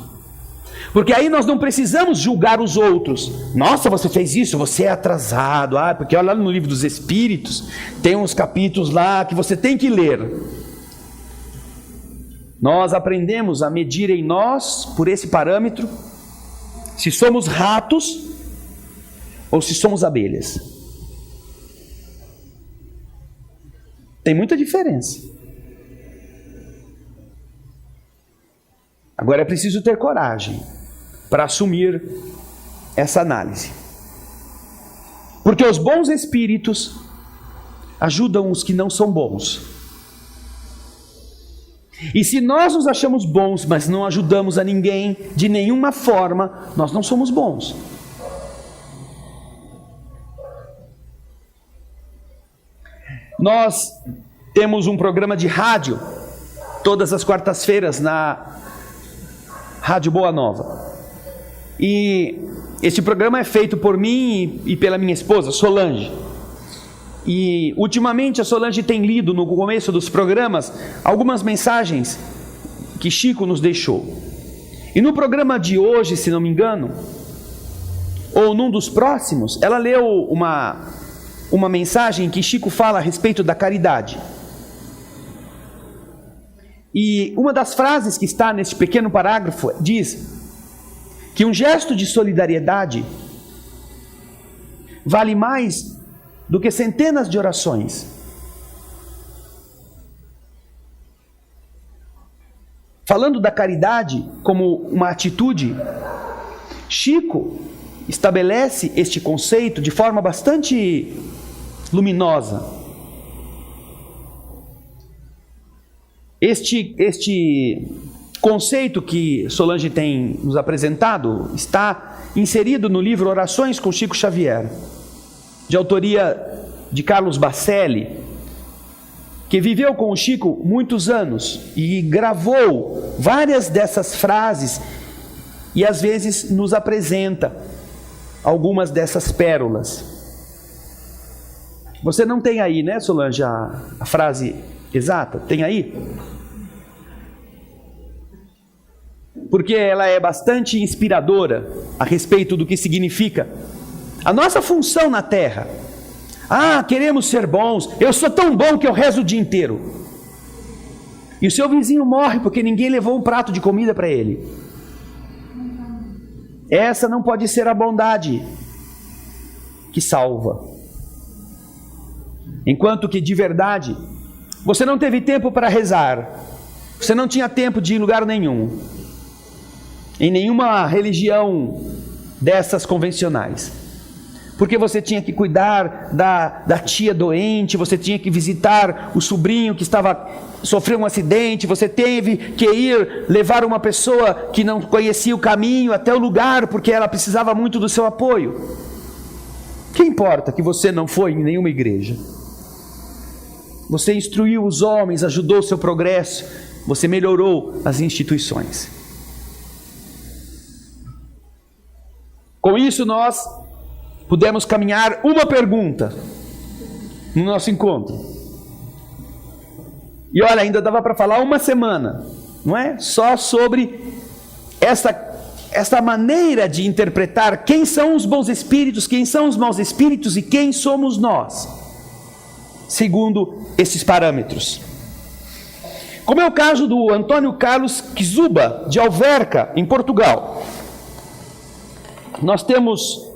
A: porque aí nós não precisamos julgar os outros. Nossa, você fez isso, você é atrasado. Porque olha lá no livro dos Espíritos, tem uns capítulos lá que você tem que ler. Nós aprendemos a medir em nós, por esse parâmetro, se somos ratos ou se somos abelhas. Tem muita diferença. Agora é preciso ter coragem para assumir essa análise. Porque os bons espíritos ajudam os que não são bons. E se nós nos achamos bons, mas não ajudamos a ninguém de nenhuma forma, nós não somos bons. Nós temos um programa de rádio todas as quartas-feiras na Rádio Boa Nova. E este programa é feito por mim e pela minha esposa, Solange. E ultimamente a Solange tem lido no começo dos programas algumas mensagens que Chico nos deixou. E no programa de hoje, se não me engano, ou num dos próximos, ela leu uma mensagem que Chico fala a respeito da caridade. E uma das frases que está neste pequeno parágrafo diz que um gesto de solidariedade vale mais do que centenas de orações. Falando da caridade como uma atitude, Chico estabelece este conceito de forma bastante luminosa. Este conceito que Solange tem nos apresentado está inserido no livro Orações com Chico Xavier, de autoria de Carlos Bacelli, que viveu com o Chico muitos anos e gravou várias dessas frases e às vezes nos apresenta algumas dessas pérolas. Você não tem aí, né, Solange, a frase exata? Tem aí? Porque ela é bastante inspiradora a respeito do que significa a nossa função na Terra. Ah, queremos ser bons, eu sou tão bom que eu rezo o dia inteiro. E o seu vizinho morre porque ninguém levou um prato de comida para ele. Essa não pode ser a bondade que salva. Enquanto que de verdade, você não teve tempo para rezar, você não tinha tempo de ir em lugar nenhum, em nenhuma religião dessas convencionais. Porque você tinha que cuidar da tia doente, você tinha que visitar o sobrinho que sofreu um acidente, você teve que ir levar uma pessoa que não conhecia o caminho até o lugar, porque ela precisava muito do seu apoio. Que importa que você não foi em nenhuma igreja? Você instruiu os homens, ajudou o seu progresso, você melhorou as instituições. Com isso nós pudemos caminhar uma pergunta no nosso encontro. E olha, ainda dava para falar uma semana, não é? Só sobre essa maneira de interpretar quem são os bons espíritos, quem são os maus espíritos e quem somos nós, segundo esses parâmetros. Como é o caso do Antônio Carlos Kizuba, de Alverca, em Portugal. Nós temos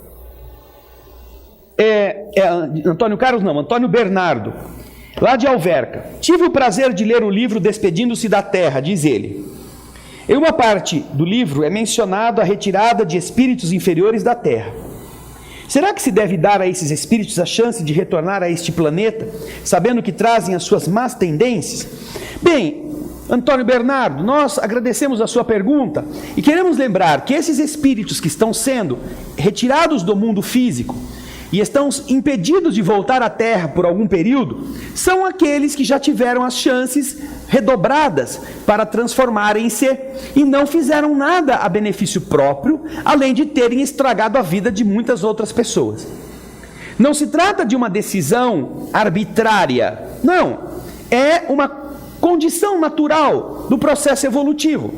A: Antônio Bernardo, lá de Alverca. Tive o prazer de ler o livro Despedindo-se da Terra, diz ele. Em uma parte do livro é mencionado a retirada de espíritos inferiores da Terra. Será que se deve dar a esses espíritos a chance de retornar a este planeta, sabendo que trazem as suas más tendências? Bem, Antônio Bernardo, nós agradecemos a sua pergunta e queremos lembrar que esses espíritos que estão sendo retirados do mundo físico e estão impedidos de voltar à Terra por algum período, são aqueles que já tiveram as chances redobradas para transformarem-se e não fizeram nada a benefício próprio, além de terem estragado a vida de muitas outras pessoas. Não se trata de uma decisão arbitrária, não, é uma condição natural do processo evolutivo.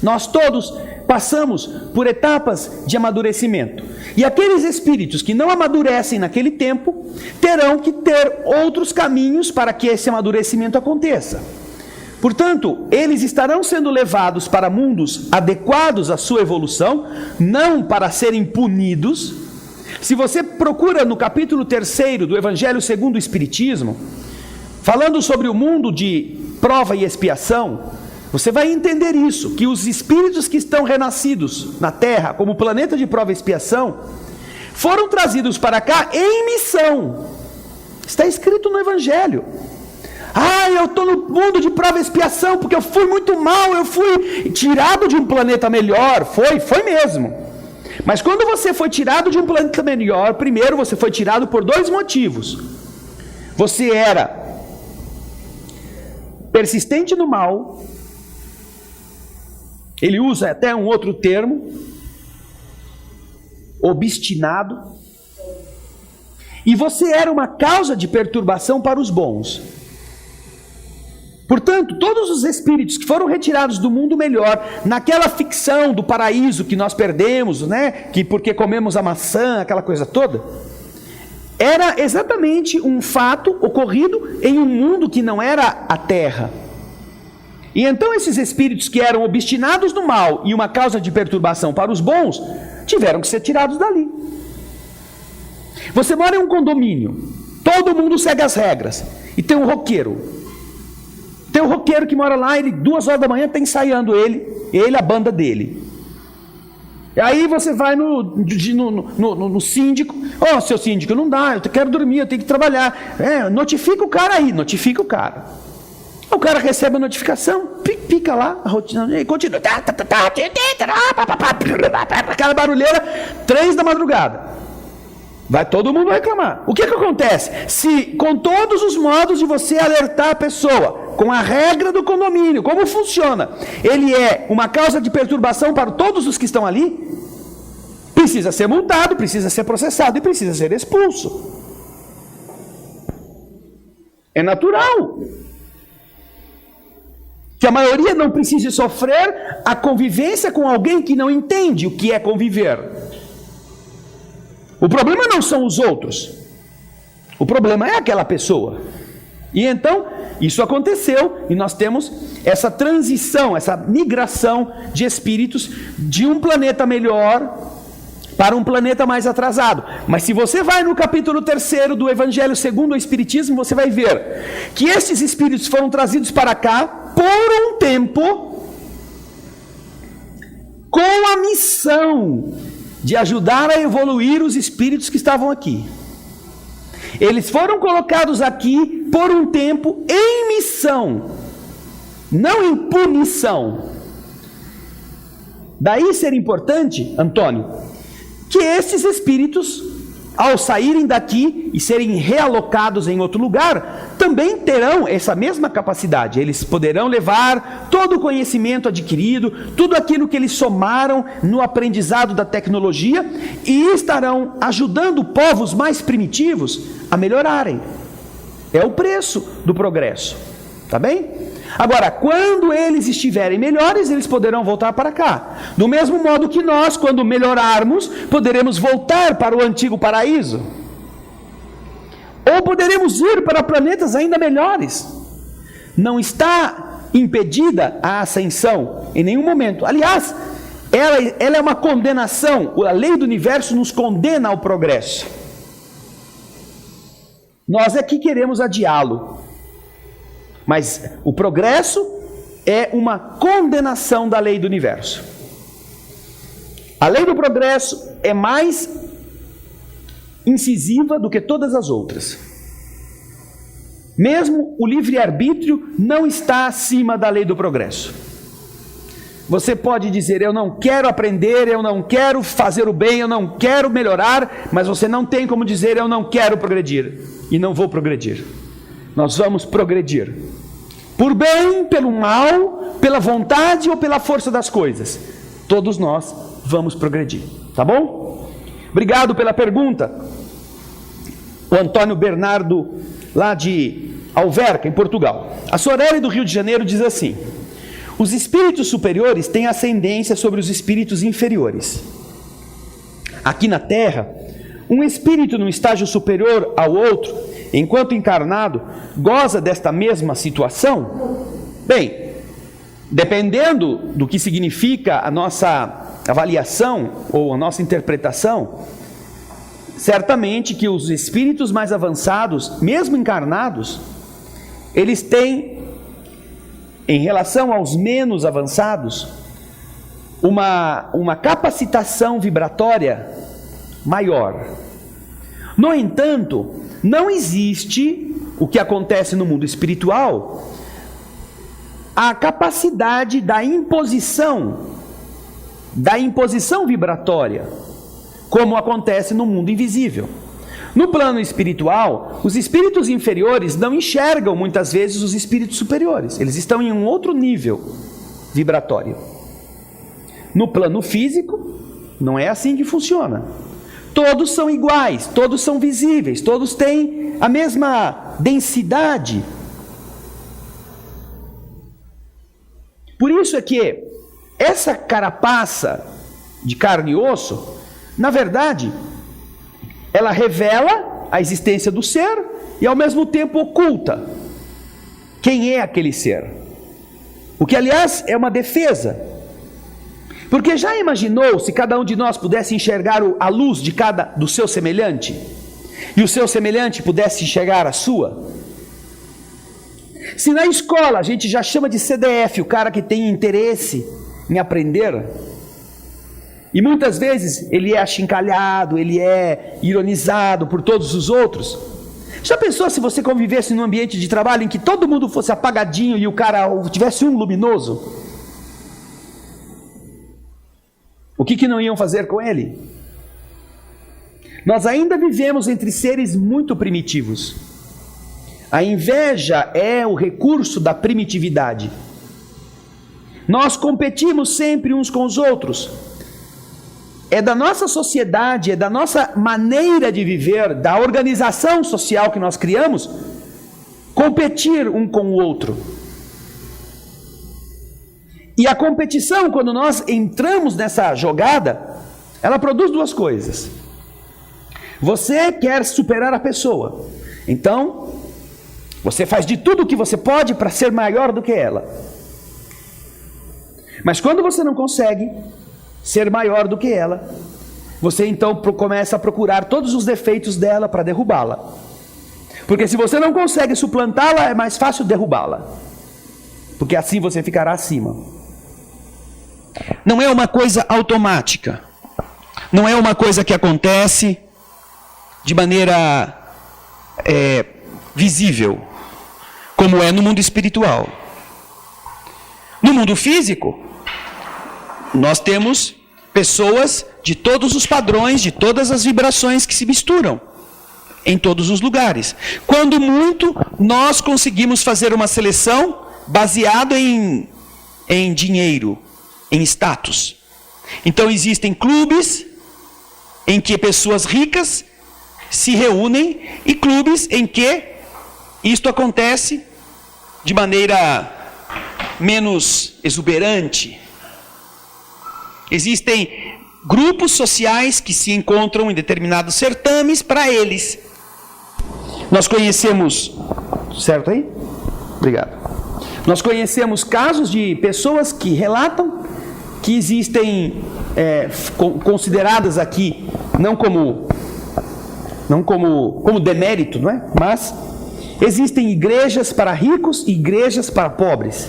A: Nós todos passamos por etapas de amadurecimento. E aqueles espíritos que não amadurecem naquele tempo, terão que ter outros caminhos para que esse amadurecimento aconteça. Portanto, eles estarão sendo levados para mundos adequados à sua evolução, não para serem punidos. Se você procura no capítulo 3º do Evangelho segundo o Espiritismo, falando sobre o mundo de prova e expiação, você vai entender isso, que os espíritos que estão renascidos na Terra, como planeta de prova e expiação, foram trazidos para cá em missão. Está escrito no Evangelho. Ah, eu estou no mundo de prova e expiação, porque eu fui muito mal, eu fui tirado de um planeta melhor. Foi mesmo. Mas quando você foi tirado de um planeta melhor, primeiro você foi tirado por 2 motivos. Você era persistente no mal. Ele usa até um outro termo, obstinado. E você era uma causa de perturbação para os bons. Portanto, todos os espíritos que foram retirados do mundo melhor, naquela ficção do paraíso que nós perdemos, né? Que porque comemos a maçã, aquela coisa toda, era exatamente um fato ocorrido em um mundo que não era a Terra. E então esses espíritos que eram obstinados no mal e uma causa de perturbação para os bons, tiveram que ser tirados dali. Você mora em um condomínio, todo mundo segue as regras, e tem um roqueiro. Tem um roqueiro que mora lá, ele 2 horas da manhã está ensaiando ele, a banda dele. Aí você vai no síndico, seu síndico, não dá, eu quero dormir, eu tenho que trabalhar. Notifica o cara aí, notifica o cara. O cara recebe a notificação, pica lá, a rotina, e continua. Aquela barulheira, 3 da madrugada. Vai todo mundo reclamar. O que acontece? Se com todos os modos de você alertar a pessoa, com a regra do condomínio, como funciona, ele é uma causa de perturbação para todos os que estão ali, precisa ser multado, precisa ser processado e precisa ser expulso. É natural que a maioria não precise sofrer a convivência com alguém que não entende o que é conviver. O problema não são os outros, o problema é aquela pessoa. E então, isso aconteceu e nós temos essa transição, essa migração de espíritos de um planeta melhor para um planeta mais atrasado. Mas se você vai no capítulo 3 do Evangelho segundo o Espiritismo, você vai ver que esses espíritos foram trazidos para cá por um tempo com a missão de ajudar a evoluir os espíritos que estavam aqui. Eles foram colocados aqui por um tempo em missão, não em punição. Daí ser importante, Antônio, que esses espíritos, ao saírem daqui e serem realocados em outro lugar, também terão essa mesma capacidade. Eles poderão levar todo o conhecimento adquirido, tudo aquilo que eles somaram no aprendizado da tecnologia e estarão ajudando povos mais primitivos a melhorarem. É o preço do progresso, tá bem? Agora, quando eles estiverem melhores, eles poderão voltar para cá. Do mesmo modo que nós, quando melhorarmos, poderemos voltar para o antigo paraíso. Ou poderemos ir para planetas ainda melhores. Não está impedida a ascensão em nenhum momento. Aliás, ela é uma condenação. A lei do universo nos condena ao progresso. Nós é que queremos adiá-lo. Mas o progresso é uma condenação da lei do universo. A lei do progresso é mais incisiva do que todas as outras. Mesmo o livre-arbítrio não está acima da lei do progresso. Você pode dizer, eu não quero aprender, eu não quero fazer o bem, eu não quero melhorar, mas você não tem como dizer, eu não quero progredir e não vou progredir. Nós vamos progredir. Por bem, pelo mal, pela vontade ou pela força das coisas. Todos nós vamos progredir. Tá bom? Obrigado pela pergunta. O Antônio Bernardo, lá de Alverca, em Portugal. A Sorelle do Rio de Janeiro diz assim: os espíritos superiores têm ascendência sobre os espíritos inferiores. Aqui na Terra, um espírito num estágio superior ao outro, enquanto encarnado, goza desta mesma situação? Bem, dependendo do que significa a nossa avaliação ou a nossa interpretação, certamente que os espíritos mais avançados, mesmo encarnados, eles têm, em relação aos menos avançados, uma capacitação vibratória maior. No entanto, não existe o que acontece no mundo espiritual, a capacidade da imposição vibratória, como acontece no mundo invisível. No plano espiritual, os espíritos inferiores não enxergam muitas vezes os espíritos superiores, eles estão em um outro nível vibratório. No plano físico, não é assim que funciona. Todos são iguais, todos são visíveis, todos têm a mesma densidade. Por isso é que essa carapaça de carne e osso, na verdade, ela revela a existência do ser e ao mesmo tempo oculta quem é aquele ser. O que, aliás, é uma defesa. Porque já imaginou se cada um de nós pudesse enxergar a luz do seu semelhante? E o seu semelhante pudesse enxergar a sua? Se na escola a gente já chama de CDF o cara que tem interesse em aprender, E muitas vezes ele é achincalhado, ele é ironizado por todos os outros. Já pensou se você convivesse num ambiente de trabalho em que todo mundo fosse apagadinho e o cara tivesse um luminoso? O que não iam fazer com ele? Nós ainda vivemos entre seres muito primitivos. A inveja é o recurso da primitividade. Nós competimos sempre uns com os outros. É da nossa sociedade, é da nossa maneira de viver, da organização social que nós criamos, competir um com o outro. E a competição, quando nós entramos nessa jogada, ela produz duas coisas. Você quer superar a pessoa, então você faz de tudo o que você pode para ser maior do que ela. Mas quando você não consegue ser maior do que ela, você então começa a procurar todos os defeitos dela para derrubá-la. Porque se você não consegue suplantá-la, é mais fácil derrubá-la. Porque assim você ficará acima. Não é uma coisa automática. Não é uma coisa que acontece de maneira visível, como é no mundo espiritual. No mundo físico, nós temos pessoas de todos os padrões, de todas as vibrações que se misturam em todos os lugares. Quando muito, nós conseguimos fazer uma seleção baseada em dinheiro, em status. Então existem clubes em que pessoas ricas se reúnem e clubes em que isto acontece de maneira menos exuberante. Existem grupos sociais que se encontram em determinados certames para eles. Nós conhecemos... Certo aí? Obrigado. Nós conhecemos casos de pessoas que relatam que existem, consideradas aqui, não como demérito, não é? Mas existem igrejas para ricos e igrejas para pobres.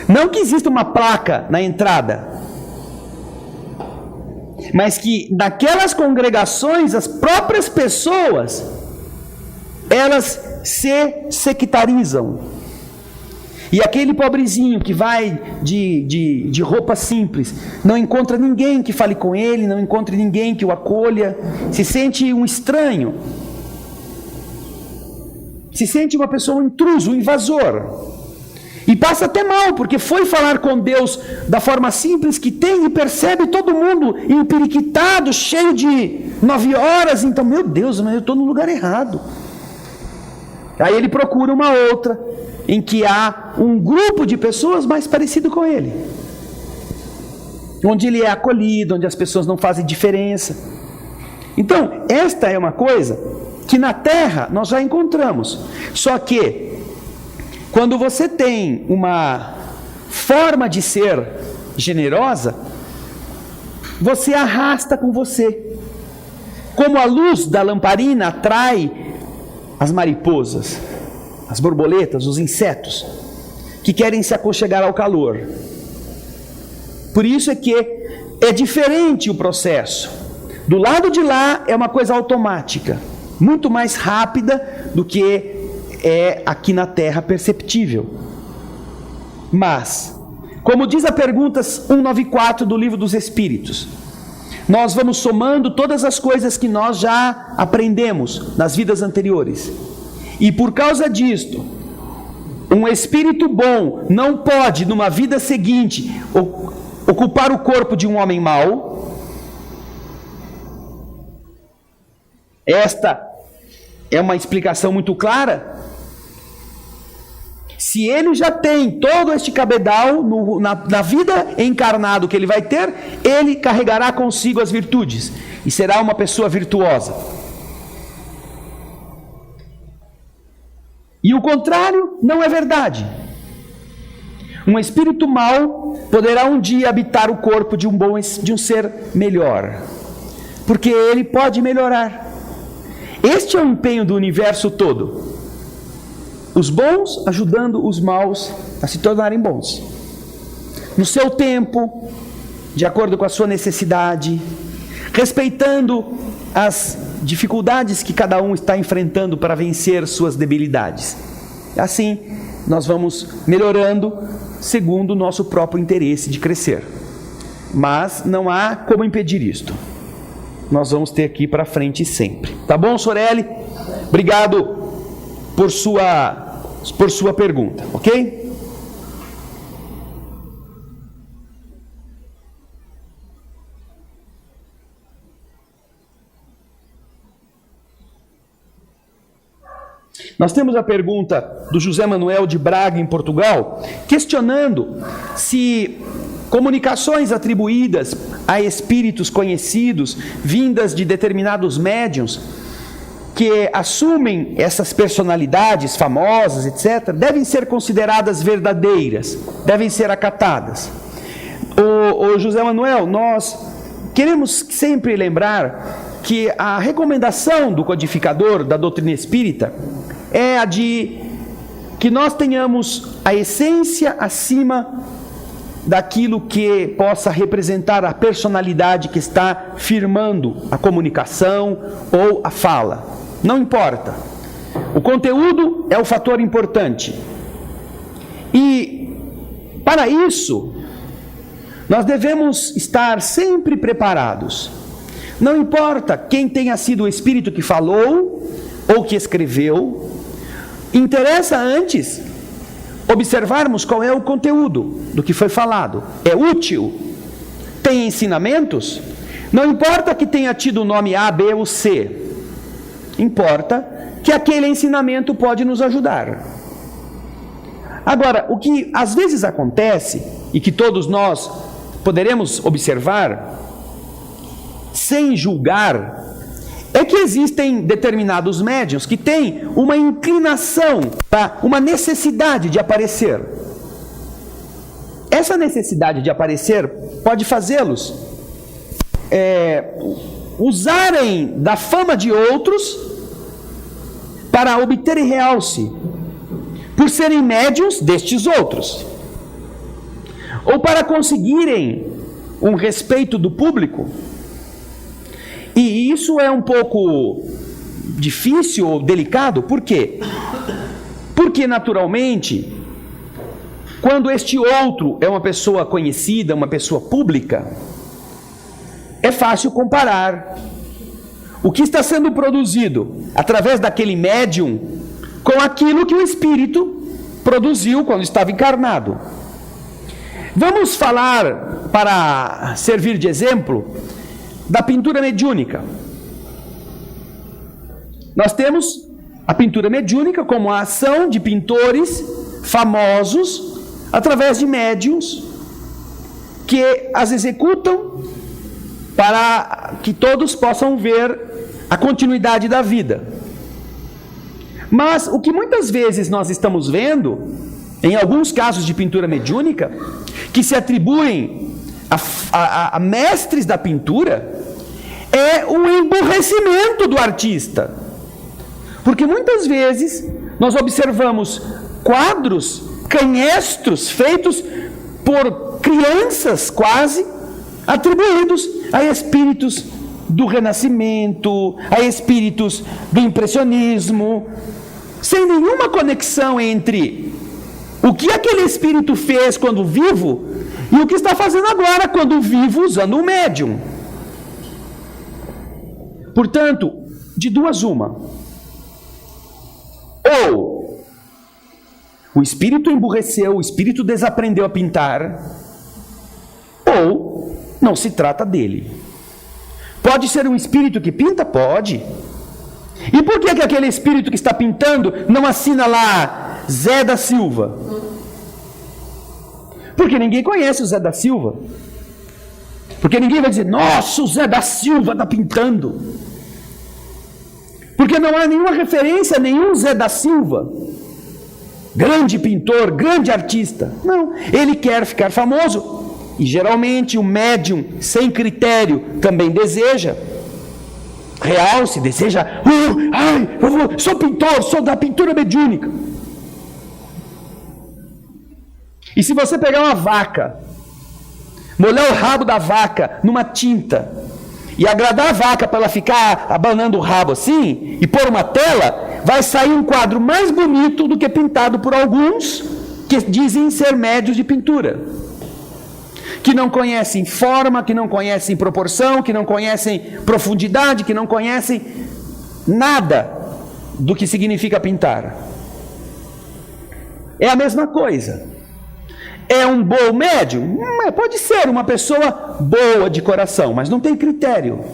A: Não que exista uma placa na entrada, mas que naquelas congregações as próprias pessoas elas se sectarizam. E aquele pobrezinho que vai de roupa simples, não encontra ninguém que fale com ele, não encontra ninguém que o acolha, se sente um estranho, se sente uma pessoa, um intruso, um invasor. E passa até mal, porque foi falar com Deus da forma simples que tem e percebe todo mundo empiriquitado, cheio de 9 horas. Então, meu Deus, mas eu estou no lugar errado. Aí ele procura uma outra, em que há um grupo de pessoas mais parecido com ele. Onde ele é acolhido, onde as pessoas não fazem diferença. Então, esta é uma coisa que na Terra nós já encontramos. Só que, quando você tem uma forma de ser generosa, você arrasta com você. Como a luz da lamparina atrai as mariposas, as borboletas, os insetos, que querem se aconchegar ao calor. Por isso é que é diferente o processo. Do lado de lá é uma coisa automática, muito mais rápida do que é aqui na Terra perceptível. Mas, como diz a pergunta 194 do Livro dos Espíritos, nós vamos somando todas as coisas que nós já aprendemos nas vidas anteriores. E por causa disto, um espírito bom não pode, numa vida seguinte, ocupar o corpo de um homem mau. Esta é uma explicação muito clara. Se ele já tem todo este cabedal na vida encarnado que ele vai ter, ele carregará consigo as virtudes e será uma pessoa virtuosa. E o contrário não é verdade. Um espírito mau poderá um dia habitar o corpo de um ser melhor, porque ele pode melhorar. Este é o empenho do universo todo. Os bons ajudando os maus a se tornarem bons. No seu tempo, de acordo com a sua necessidade, respeitando as dificuldades que cada um está enfrentando para vencer suas debilidades. Assim, nós vamos melhorando segundo o nosso próprio interesse de crescer. Mas não há como impedir isto. Nós vamos ter aqui para frente sempre. Tá bom, Sorelli? Obrigado por sua pergunta, ok? Nós temos a pergunta do José Manuel de Braga, em Portugal, questionando se comunicações atribuídas a espíritos conhecidos, vindas de determinados médiuns, que assumem essas personalidades famosas, etc., devem ser consideradas verdadeiras, devem ser acatadas. O José Manuel, nós queremos sempre lembrar que a recomendação do codificador da doutrina espírita é a de que nós tenhamos a essência acima daquilo que possa representar a personalidade que está firmando a comunicação ou a fala. Não importa. O conteúdo é o fator importante. E, para isso, nós devemos estar sempre preparados. Não importa quem tenha sido o espírito que falou ou que escreveu, interessa antes observarmos qual é o conteúdo do que foi falado. É útil? Tem ensinamentos? Não importa que tenha tido o nome A, B ou C. Importa que aquele ensinamento pode nos ajudar. Agora, o que às vezes acontece, e que todos nós poderemos observar, sem julgar, é que existem determinados médiuns que têm uma inclinação, uma necessidade de aparecer. Essa necessidade de aparecer pode fazê-los usarem da fama de outros para obterem realce, por serem médiuns destes outros, ou para conseguirem um respeito do público. E isso é um pouco difícil ou delicado. Por quê? Porque, naturalmente, quando este outro é uma pessoa conhecida, uma pessoa pública, é fácil comparar o que está sendo produzido através daquele médium com aquilo que o espírito produziu quando estava encarnado. Vamos falar, para servir de exemplo, da pintura mediúnica. Nós temos a pintura mediúnica como a ação de pintores famosos através de médiuns que as executam para que todos possam ver a continuidade da vida. Mas o que muitas vezes nós estamos vendo, em alguns casos de pintura mediúnica, que se atribuem a mestres da pintura, é o emburrecimento do artista. Porque muitas vezes nós observamos quadros canhestros feitos por crianças quase, atribuídos a espíritos do Renascimento, a espíritos do impressionismo, sem nenhuma conexão entre o que aquele espírito fez quando vivo e o que está fazendo agora quando vivo usando o médium. Portanto, de duas uma: ou o espírito emburreceu, o espírito desaprendeu a pintar, ou não se trata dele. Pode ser um espírito que pinta? Pode. E por que aquele espírito que está pintando não assina lá Zé da Silva? Porque ninguém conhece o Zé da Silva. Porque ninguém vai dizer, nossa, o Zé da Silva está pintando. Porque não há nenhuma referência a nenhum Zé da Silva, grande pintor, grande artista. Não, ele quer ficar famoso. E geralmente o médium sem critério também deseja realce, deseja, sou pintor, sou da pintura mediúnica. E se você pegar uma vaca, molhar o rabo da vaca numa tinta e agradar a vaca para ela ficar abanando o rabo assim e pôr uma tela, vai sair um quadro mais bonito do que pintado por alguns que dizem ser médios de pintura, que não conhecem forma, que não conhecem proporção, que não conhecem profundidade, que não conhecem nada do que significa pintar. É a mesma coisa. É um bom médium? Pode ser uma pessoa boa de coração, mas não tem critério,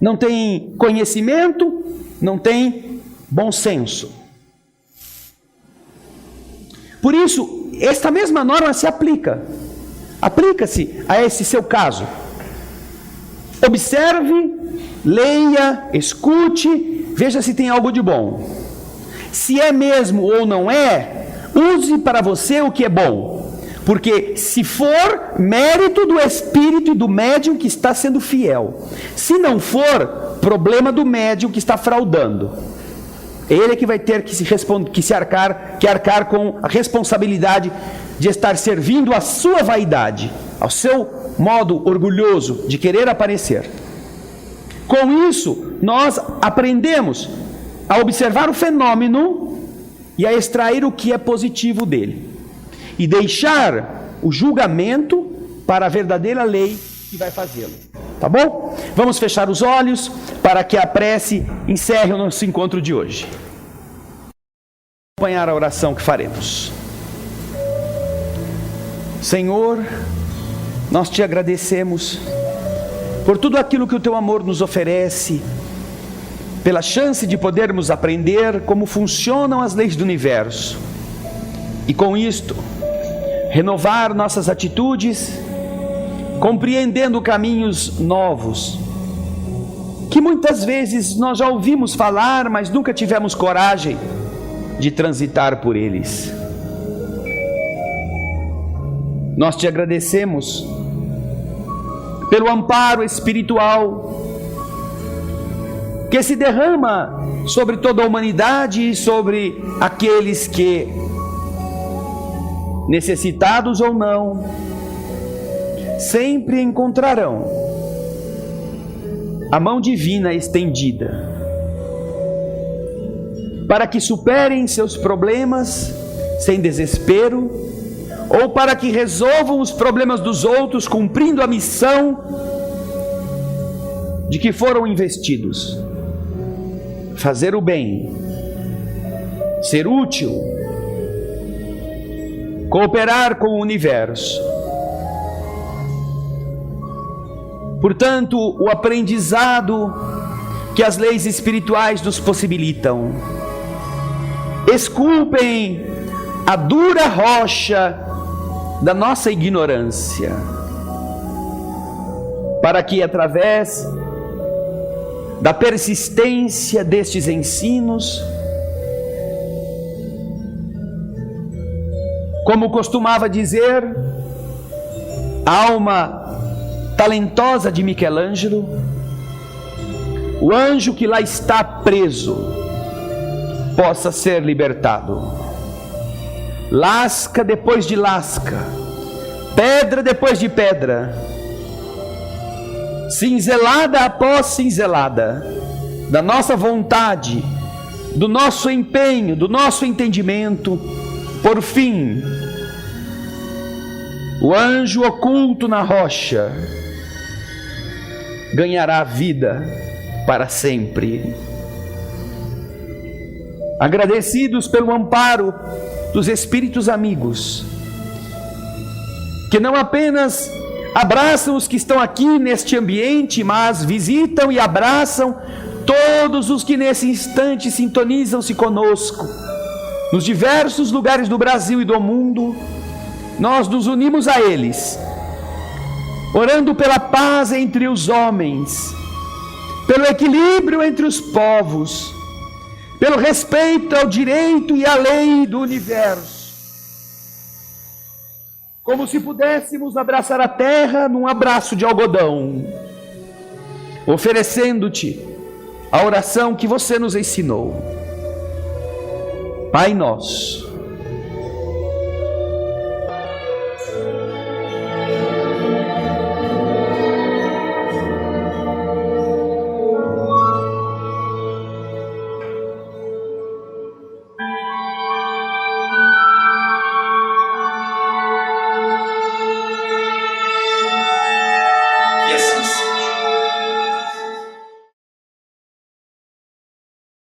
A: não tem conhecimento, não tem bom senso. Por isso, esta mesma norma se aplica-se a esse seu caso. Observe, leia, escute, veja se tem algo de bom. Se é mesmo ou não é, use para você o que é bom, porque se for, mérito do espírito e do médium que está sendo fiel. Se não for, problema do médium que está fraudando. Ele que vai ter que arcar com a responsabilidade de estar servindo à sua vaidade, ao seu modo orgulhoso de querer aparecer. Com isso, nós aprendemos a observar o fenômeno e a extrair o que é positivo dele, e deixar o julgamento para a verdadeira lei que vai fazê-lo. Tá bom? Vamos fechar os olhos para que a prece encerre o nosso encontro de hoje. Acompanhar a oração que faremos. Senhor, nós te agradecemos por tudo aquilo que o teu amor nos oferece, pela chance de podermos aprender como funcionam as leis do universo e com isto renovar nossas atitudes, compreendendo caminhos novos que muitas vezes nós já ouvimos falar, mas nunca tivemos coragem de transitar por eles. Nós te agradecemos pelo amparo espiritual que se derrama sobre toda a humanidade e sobre aqueles que, necessitados ou não, sempre encontrarão a mão divina estendida para que superem seus problemas sem desespero, ou para que resolvam os problemas dos outros cumprindo a missão de que foram investidos: fazer o bem, ser útil, cooperar com o universo. Portanto, o aprendizado que as leis espirituais nos possibilitam, esculpem a dura rocha da nossa ignorância, para que através da persistência destes ensinos, como costumava dizer a alma talentosa de Michelangelo, o anjo que lá está preso possa ser libertado. Lasca depois de lasca, pedra depois de pedra, cinzelada após cinzelada, da nossa vontade, do nosso empenho, do nosso entendimento, por fim, o anjo oculto na rocha ganhará vida para sempre. Agradecidos pelo amparo dos espíritos amigos, que não apenas abraçam os que estão aqui neste ambiente, mas visitam e abraçam todos os que nesse instante sintonizam-se conosco, nos diversos lugares do Brasil e do mundo. Nós nos unimos a eles, orando pela paz entre os homens, pelo equilíbrio entre os povos, pelo respeito ao direito e à lei do universo. Como se pudéssemos abraçar a terra num abraço de algodão, oferecendo-te a oração que você nos ensinou. Pai nosso,